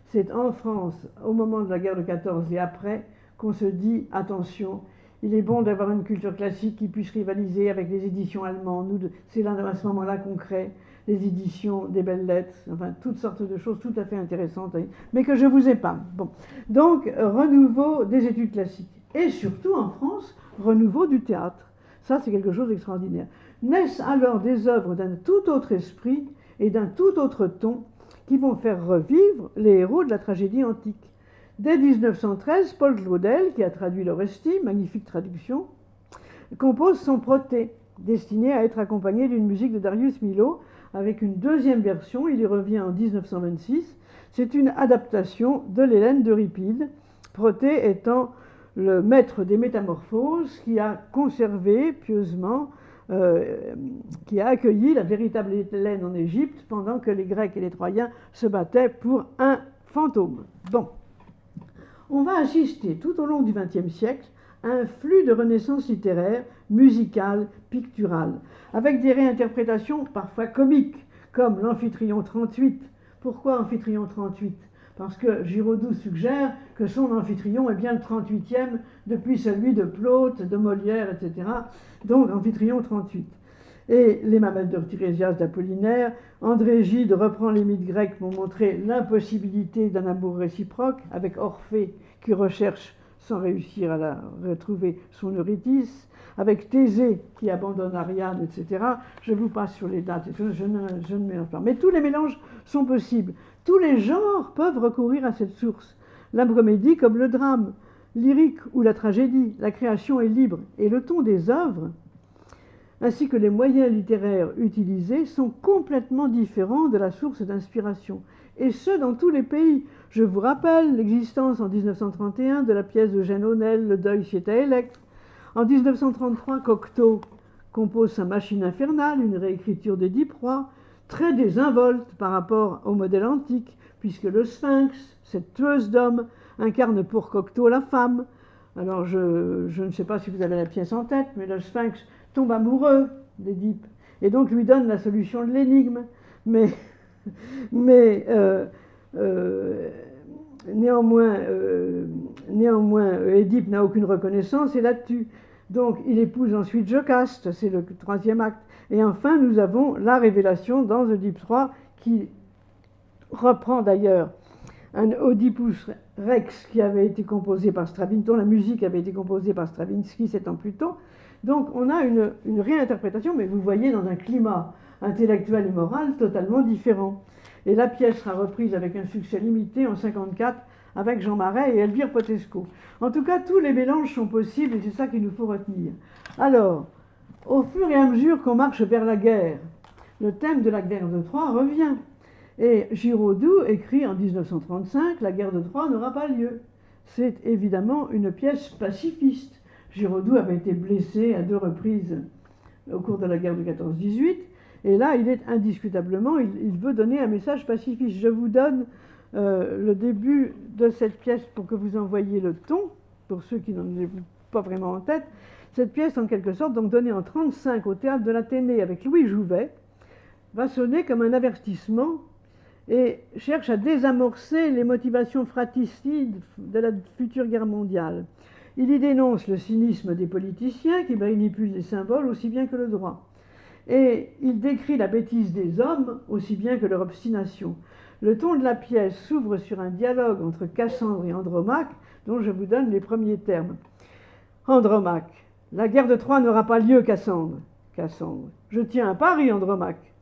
C'est en France, au moment de la guerre de 14 et après, qu'on se dit « attention ». Il est bon d'avoir une culture classique qui puisse rivaliser avec les éditions allemandes. C'est là, à ce moment-là qu'on crée les éditions des belles lettres, enfin toutes sortes de choses tout à fait intéressantes, mais que je vous épargne. Bon. Donc, renouveau des études classiques. Et surtout, en France, renouveau du théâtre. Ça, c'est quelque chose d'extraordinaire. Naissent alors des œuvres d'un tout autre esprit et d'un tout autre ton qui vont faire revivre les héros de la tragédie antique. Dès 1913, Paul Claudel, qui a traduit l'Orestie, magnifique traduction, compose son Protée, destiné à être accompagné d'une musique de Darius Milhaud, avec une deuxième version, il y revient en 1926. C'est une adaptation de l'Hélène d'Euripide, Protée étant le maître des métamorphoses qui a conservé pieusement, qui a accueilli la véritable Hélène en Égypte pendant que les Grecs et les Troyens se battaient pour un fantôme. Bon. On va assister tout au long du XXe siècle un flux de renaissance littéraire, musicale, picturale, avec des réinterprétations parfois comiques, comme l'Amphitryon 38. Pourquoi Amphitryon 38 ? Parce que Giraudoux suggère que son Amphitryon est bien le 38e depuis celui de Plaute, de Molière, etc. Donc Amphitryon 38. Et les Mamelles de Tirésias d'Apollinaire, André Gide reprend les mythes grecs pour montrer l'impossibilité d'un amour réciproque, avec Orphée qui recherche sans réussir à la retrouver son Eurydice, avec Thésée qui abandonne Ariane, etc. Je vous passe sur les dates, je ne mélange pas. Mais tous les mélanges sont possibles. Tous les genres peuvent recourir à cette source. La comédie comme le drame, lyrique ou la tragédie, la création est libre. Et le ton des œuvres, ainsi que les moyens littéraires utilisés, sont complètement différents de la source d'inspiration. Et ce, dans tous les pays. Je vous rappelle l'existence en 1931 de la pièce d'Eugène Haunel, Le deuil chez Électre. En 1933, Cocteau compose sa Machine infernale, une réécriture d'Édipe Roi, très désinvolte par rapport au modèle antique, puisque le Sphinx, cette tueuse d'hommes, incarne pour Cocteau la femme. Alors je ne sais pas si vous avez la pièce en tête, mais le Sphinx tombe amoureux d'Édipe, et donc lui donne la solution de l'énigme. Mais néanmoins, Édipe n'a aucune reconnaissance et la tue. Donc il épouse ensuite Jocaste, c'est le troisième acte. Et enfin, nous avons la révélation dans Oedipe III, qui reprend d'ailleurs un Oedipus Rex qui avait été composé par Stravinsky, dont la musique avait été composée par Stravinsky 7 ans plus tôt. Donc on a une réinterprétation, mais vous voyez, dans un climat intellectuel et moral totalement différent. Et la pièce sera reprise avec un succès limité en 1954 avec Jean Marais et Elvire Potesco. En tout cas, tous les mélanges sont possibles et c'est ça qu'il nous faut retenir. Alors, au fur et à mesure qu'on marche vers la guerre, le thème de la guerre de Troie revient. Et Giraudoux écrit en 1935 « La guerre de Troie n'aura pas lieu ». C'est évidemment une pièce pacifiste. Giraudoux avait été blessé à 2 reprises au cours de la guerre de 14-18. Et là, il est indiscutablement, il veut donner un message pacifiste. Je vous donne le début de cette pièce pour que vous en voyiez le ton, pour ceux qui n'en ont pas vraiment en tête. Cette pièce, en quelque sorte, donc donnée en 1935 au théâtre de l'Athénée avec Louis Jouvet, va sonner comme un avertissement et cherche à désamorcer les motivations fratricides de la future guerre mondiale. Il y dénonce le cynisme des politiciens qui manipulent les symboles aussi bien que le droit. Et il décrit la bêtise des hommes aussi bien que leur obstination. Le ton de la pièce s'ouvre sur un dialogue entre Cassandre et Andromaque, dont je vous donne les premiers termes. Andromaque. La guerre de Troie n'aura pas lieu, Cassandre. Cassandre. Je tiens à Paris, Andromaque.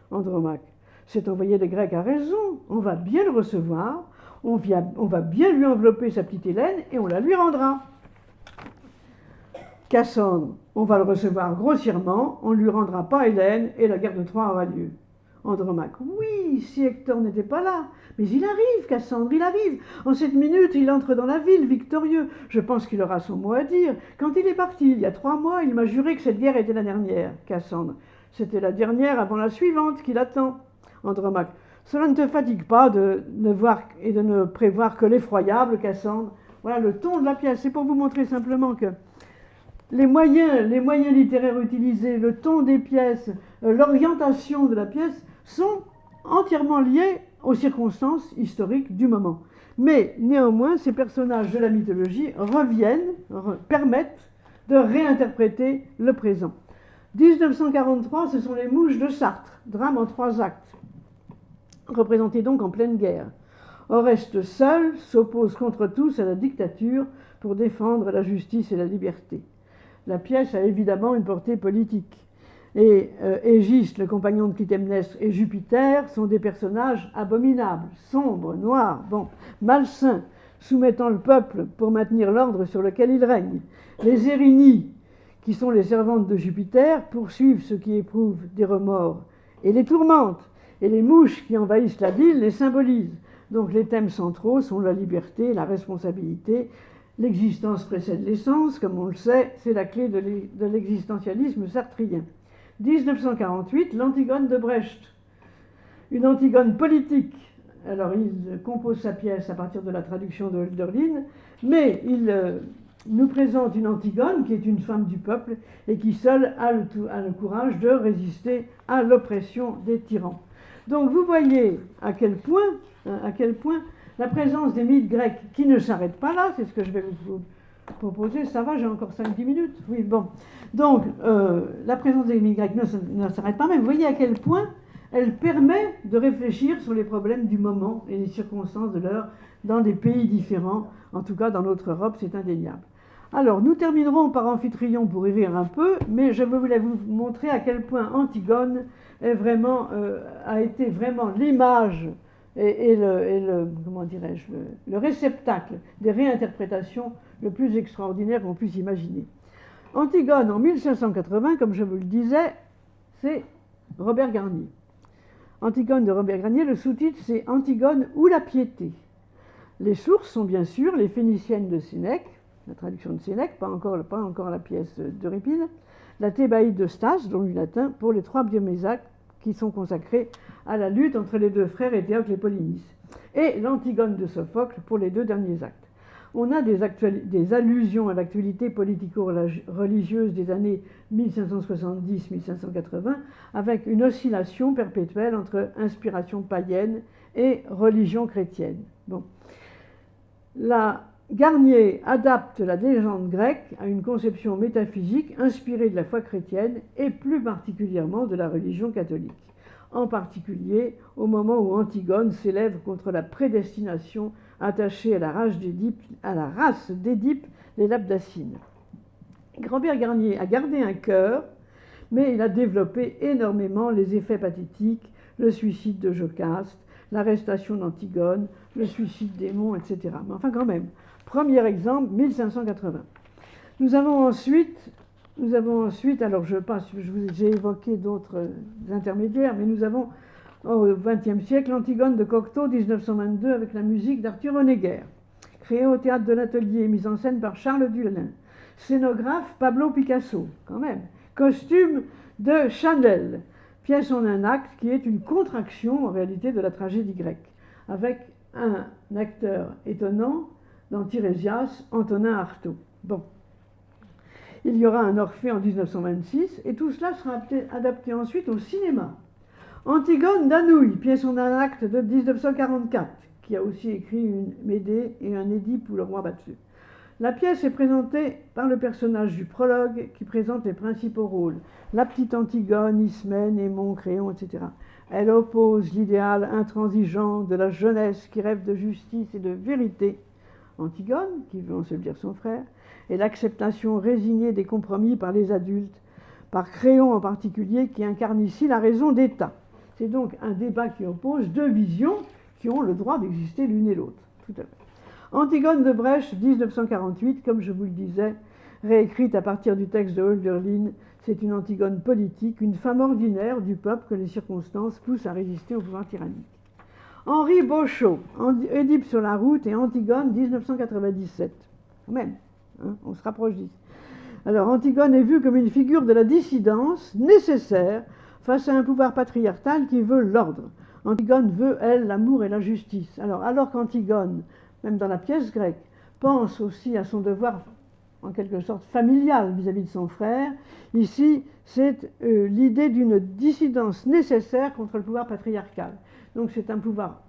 Andromaque. Cet envoyé des Grecs a raison. On va bien le recevoir. On va bien lui envelopper sa petite Hélène et on la lui rendra. Cassandre. On va le recevoir grossièrement. On ne lui rendra pas Hélène et la guerre de Troie aura lieu. Andromaque. Oui, si Hector n'était pas là. Mais il arrive, Cassandre, il arrive. En cette minute, il entre dans la ville, victorieux. Je pense qu'il aura son mot à dire. Quand il est parti, il y a 3 mois, il m'a juré que cette guerre était la dernière. Cassandre. C'était la dernière avant la suivante qu'il attend. Andromaque. Cela ne te fatigue pas de ne voir et de ne prévoir que l'effroyable, Cassandre. Voilà le ton de la pièce. C'est pour vous montrer simplement que les moyens littéraires utilisés, le ton des pièces, l'orientation de la pièce sont entièrement liés aux circonstances historiques du moment. Mais néanmoins, ces personnages de la mythologie permettent de réinterpréter le présent. 1943, ce sont les Mouches de Chartres, drame en 3 actes, représenté donc en pleine guerre. Oreste seul s'oppose contre tous à la dictature pour défendre la justice et la liberté. La pièce a évidemment une portée politique. Et Égiste, le compagnon de Clytemnestre, et Jupiter sont des personnages abominables, sombres, noirs, malsains, soumettant le peuple pour maintenir l'ordre sur lequel il règne. Les Érinies, qui sont les servantes de Jupiter, poursuivent ceux qui éprouvent des remords et les tourmentent. Et les mouches qui envahissent la ville les symbolisent. Donc les thèmes centraux sont la liberté, la responsabilité. L'existence précède l'essence, comme on le sait, c'est la clé de l'existentialisme sartrien. 1948, l'Antigone de Brecht, une Antigone politique. Alors il compose sa pièce à partir de la traduction de Hölderlin, mais nous présente une Antigone qui est une femme du peuple et qui seule a le courage de résister à l'oppression des tyrans. Donc vous voyez à quel point la présence des mythes grecs qui ne s'arrête pas là, c'est ce que je vais vous proposer, ça va, j'ai encore 5-10 minutes, oui, bon. Donc la présence des mythes grecs ne s'arrête pas, mais vous voyez à quel point elle permet de réfléchir sur les problèmes du moment et les circonstances de l'heure dans des pays différents, en tout cas dans notre Europe, c'est indéniable. Alors, nous terminerons par Amphitryon pour y rire un peu, mais je voulais vous montrer à quel point Antigone a été vraiment l'image et comment dirais-je, le réceptacle des réinterprétations le plus extraordinaire qu'on puisse imaginer. Antigone, en 1580, comme je vous le disais, c'est Robert Garnier. Antigone de Robert Garnier, le sous-titre, c'est Antigone ou la piété. Les sources sont bien sûr les Phéniciennes de Sénèque, la traduction de Sénèque, pas encore la pièce d'Euripide, la Thébaïde de Stas, dont du latin, pour les 3 biomésaques qui sont consacrés à la lutte entre les 2 frères Étéocle et Polynice, et l'Antigone de Sophocle pour les 2 derniers actes. On a des allusions à l'actualité politico-religieuse des années 1570-1580, avec une oscillation perpétuelle entre inspiration païenne et religion chrétienne. Bon. Garnier adapte la légende grecque à une conception métaphysique inspirée de la foi chrétienne et plus particulièrement de la religion catholique, en particulier au moment où Antigone s'élève contre la prédestination attachée à la race d'Édipe, les Labdacines. Robert Garnier a gardé un cœur, mais il a développé énormément les effets pathétiques, le suicide de Jocaste, l'arrestation d'Antigone, le suicide d'Aimon, etc. Mais enfin quand même, premier exemple, 1580. Nous avons ensuite, alors j'ai évoqué d'autres intermédiaires, mais nous avons au XXe siècle l'Antigone de Cocteau, 1922, avec la musique d'Arthur Honegger, créée au théâtre de l'Atelier et mise en scène par Charles Dulin. Scénographe, Pablo Picasso, quand même. Costume de Chanel. Pièce en un acte qui est une contraction en réalité de la tragédie grecque, avec un acteur étonnant dans Tirésias, Antonin Artaud. Bon. Il y aura un Orphée en 1926 et tout cela sera adapté ensuite au cinéma. Antigone d'Anouilh, pièce en un acte de 1944, qui a aussi écrit une Médée et un Édipe pour le roi battu. La pièce est présentée par le personnage du prologue qui présente les principaux rôles. La petite Antigone, Ismène, Aimon, Créon, etc. Elle oppose l'idéal intransigeant de la jeunesse qui rêve de justice et de vérité, Antigone, qui veut ensevelir son frère, et l'acceptation résignée des compromis par les adultes, par Créon en particulier, qui incarne ici la raison d'État. C'est donc un débat qui oppose 2 visions qui ont le droit d'exister l'une et l'autre. Tout à fait. Antigone de Brecht, 1948, comme je vous le disais, réécrite à partir du texte de Hölderlin, c'est une Antigone politique, une femme ordinaire du peuple que les circonstances poussent à résister au pouvoir tyrannique. Henri Beauchot, Édipe sur la route et Antigone, 1997. Même, hein, on se rapproche d'ici. Alors, Antigone est vue comme une figure de la dissidence nécessaire face à un pouvoir patriarcal qui veut l'ordre. Antigone veut, elle, l'amour et la justice. Alors qu'Antigone, même dans la pièce grecque, pense aussi à son devoir, en quelque sorte, familial vis-à-vis de son frère, ici, c'est l'idée d'une dissidence nécessaire contre le pouvoir patriarcal. Donc c'est un pouvoir,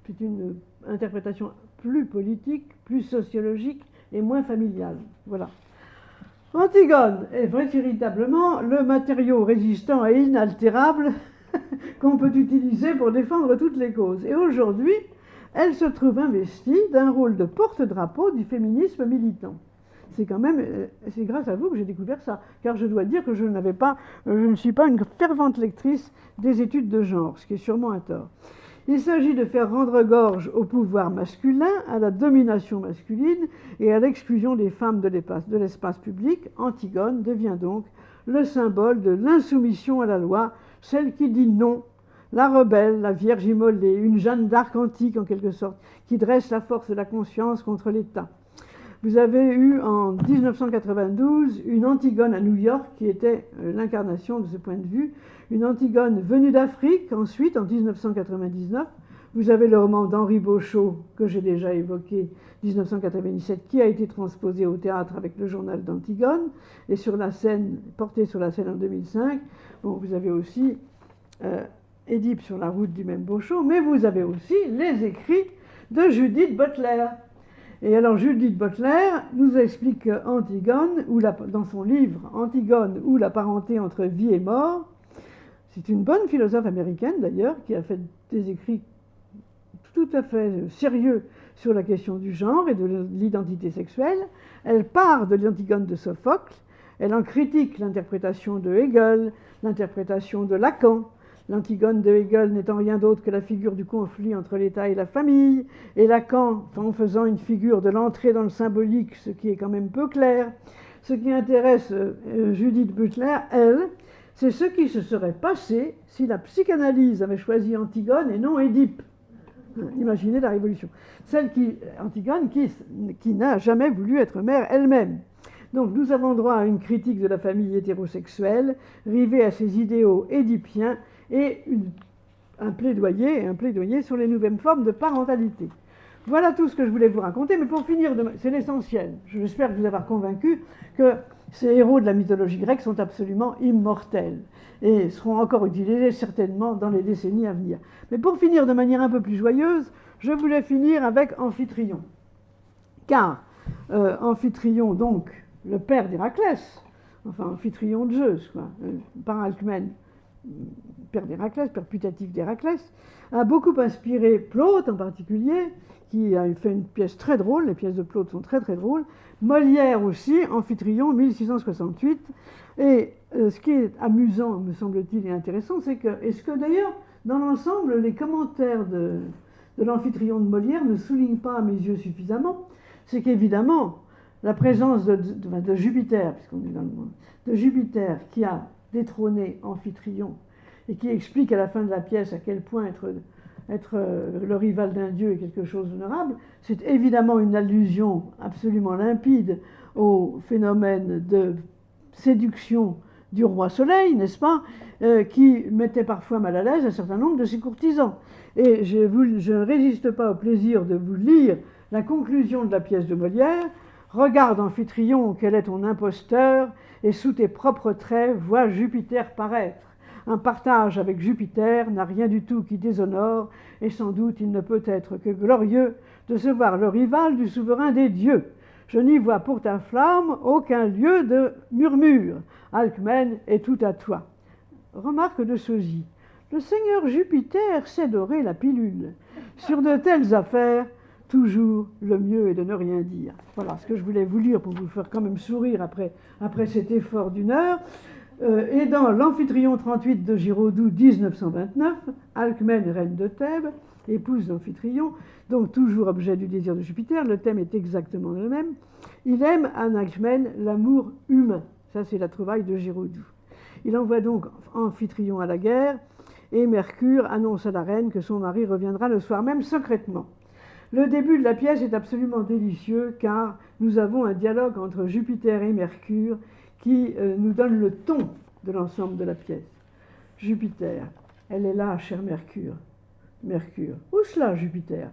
c'est une interprétation plus politique, plus sociologique et moins familiale. Voilà. Antigone est véritablement le matériau résistant et inaltérable qu'on peut utiliser pour défendre toutes les causes. Et aujourd'hui, elle se trouve investie d'un rôle de porte-drapeau du féminisme militant. C'est grâce à vous que j'ai découvert ça, car je dois dire que je ne suis pas une fervente lectrice des études de genre, ce qui est sûrement un tort. Il s'agit de faire rendre gorge au pouvoir masculin, à la domination masculine et à l'exclusion des femmes de l'espace public. Antigone devient donc le symbole de l'insoumission à la loi, celle qui dit non, la rebelle, la Vierge immolée, une Jeanne d'Arc antique en quelque sorte, qui dresse la force de la conscience contre l'État. Vous avez eu en 1992 une Antigone à New York qui était l'incarnation de ce point de vue, une Antigone venue d'Afrique ensuite en 1999 vous avez le roman d'Henri Beauchot, que j'ai déjà évoqué, 1997, qui a été transposé au théâtre avec le journal d'Antigone, et sur la scène, porté sur la scène en 2005. Bon, vous avez aussi Édipe sur la route du même Beauchot, mais vous avez aussi les écrits de Judith Butler. Et alors Judith Butler nous explique Antigone, dans son livre Antigone ou la parenté entre vie et mort. C'est une bonne philosophe américaine d'ailleurs, qui a fait des écrits tout à fait sérieux sur la question du genre et de l'identité sexuelle. Elle part de l'Antigone de Sophocle, elle en critique l'interprétation de Hegel, l'interprétation de Lacan. L'Antigone de Hegel n'étant rien d'autre que la figure du conflit entre l'État et la famille, et Lacan en faisant une figure de l'entrée dans le symbolique, ce qui est quand même peu clair. Ce qui intéresse Judith Butler, elle, c'est ce qui se serait passé si la psychanalyse avait choisi Antigone et non Édipe. Imaginez la révolution. Antigone qui n'a jamais voulu être mère elle-même. Donc nous avons droit à une critique de la famille hétérosexuelle, rivée à ses idéaux édipiens, et un plaidoyer sur les nouvelles formes de parentalité. Voilà tout ce que je voulais vous raconter, mais pour finir, c'est l'essentiel. J'espère vous avoir convaincu que ces héros de la mythologie grecque sont absolument immortels et seront encore utilisés certainement dans les décennies à venir. Mais pour finir de manière un peu plus joyeuse, je voulais finir avec Amphitryon. Car Amphitryon, donc, le père d'Héraclès, enfin Amphitryon de Zeus, quoi, par Alcmène, père d'Héraclès, père putatif d'Héraclès, a beaucoup inspiré Plaute en particulier, qui a fait une pièce très drôle, les pièces de Plaute sont très très drôles, Molière aussi, Amphitryon, 1668, et ce qui est amusant, me semble-t-il, et intéressant, c'est que, est-ce que d'ailleurs, dans l'ensemble, les commentaires de l'Amphitryon de Molière ne soulignent pas à mes yeux suffisamment, c'est qu'évidemment, la présence de Jupiter, puisqu'on est dans le monde, de Jupiter qui a détrôné Amphitryon et qui explique à la fin de la pièce à quel point être le rival d'un dieu est quelque chose d'honorable, c'est évidemment une allusion absolument limpide au phénomène de séduction du roi Soleil, n'est-ce pas, qui mettait parfois mal à l'aise un certain nombre de ses courtisans. Et je ne résiste pas au plaisir de vous lire la conclusion de la pièce de Molière. Regarde, Amphitryon, quel est ton imposteur, et sous tes propres traits, vois Jupiter paraître. Un partage avec Jupiter n'a rien du tout qui déshonore, et sans doute il ne peut être que glorieux de se voir le rival du souverain des dieux. Je n'y vois pour ta flamme aucun lieu de murmure. Alcmène est tout à toi. Remarque de sosie. Le seigneur Jupiter sait dorer la pilule. Sur de telles affaires, toujours le mieux est de ne rien dire. Voilà ce que je voulais vous lire pour vous faire quand même sourire après cet effort d'une heure. Et dans l'Amphitryon 38 de Giraudoux, 1929, Alcmène, reine de Thèbes, épouse d'Amphitryon, donc toujours objet du désir de Jupiter, le thème est exactement le même. Il aime en Alcmène l'amour humain. Ça, c'est la trouvaille de Giraudoux. Il envoie donc Amphitryon à la guerre, et Mercure annonce à la reine que son mari reviendra le soir même secrètement. Le début de la pièce est absolument délicieux car nous avons un dialogue entre Jupiter et Mercure qui nous donne le ton de l'ensemble de la pièce. Jupiter, elle est là, cher Mercure. Mercure, où cela, Jupiter?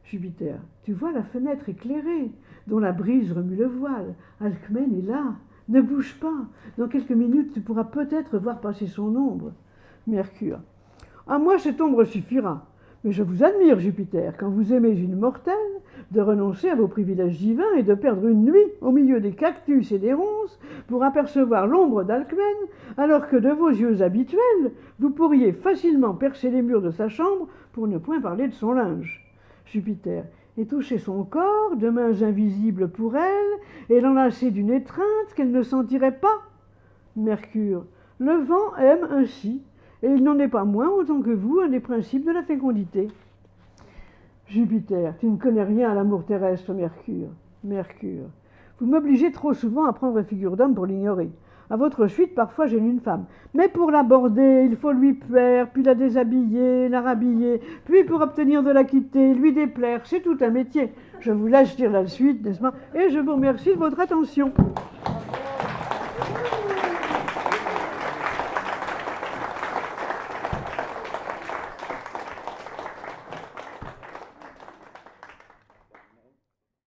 Jupiter, tu vois la fenêtre éclairée, dont la brise remue le voile. Alcmène est là, ne bouge pas. Dans quelques minutes, tu pourras peut-être voir passer son ombre. Mercure, à moi cette ombre suffira. Mais je vous admire, Jupiter, quand vous aimez une mortelle, de renoncer à vos privilèges divins et de perdre une nuit au milieu des cactus et des ronces pour apercevoir l'ombre d'Alcmène, alors que de vos yeux habituels, vous pourriez facilement percer les murs de sa chambre pour ne point parler de son linge. Jupiter, et toucher son corps de mains invisibles pour elle, et l'enlacer d'une étreinte qu'elle ne sentirait pas. Mercure, le vent aime ainsi, et il n'en est pas moins, autant que vous, un des principes de la fécondité. Jupiter, tu ne connais rien à l'amour terrestre, Mercure. Mercure, vous m'obligez trop souvent à prendre figure d'homme pour l'ignorer. À votre suite, parfois, j'aime une femme. Mais pour l'aborder, il faut lui plaire, puis la déshabiller, la rhabiller, puis pour obtenir de la quitter, lui déplaire. C'est tout un métier. Je vous laisse lire la suite, n'est-ce pas? Et je vous remercie de votre attention.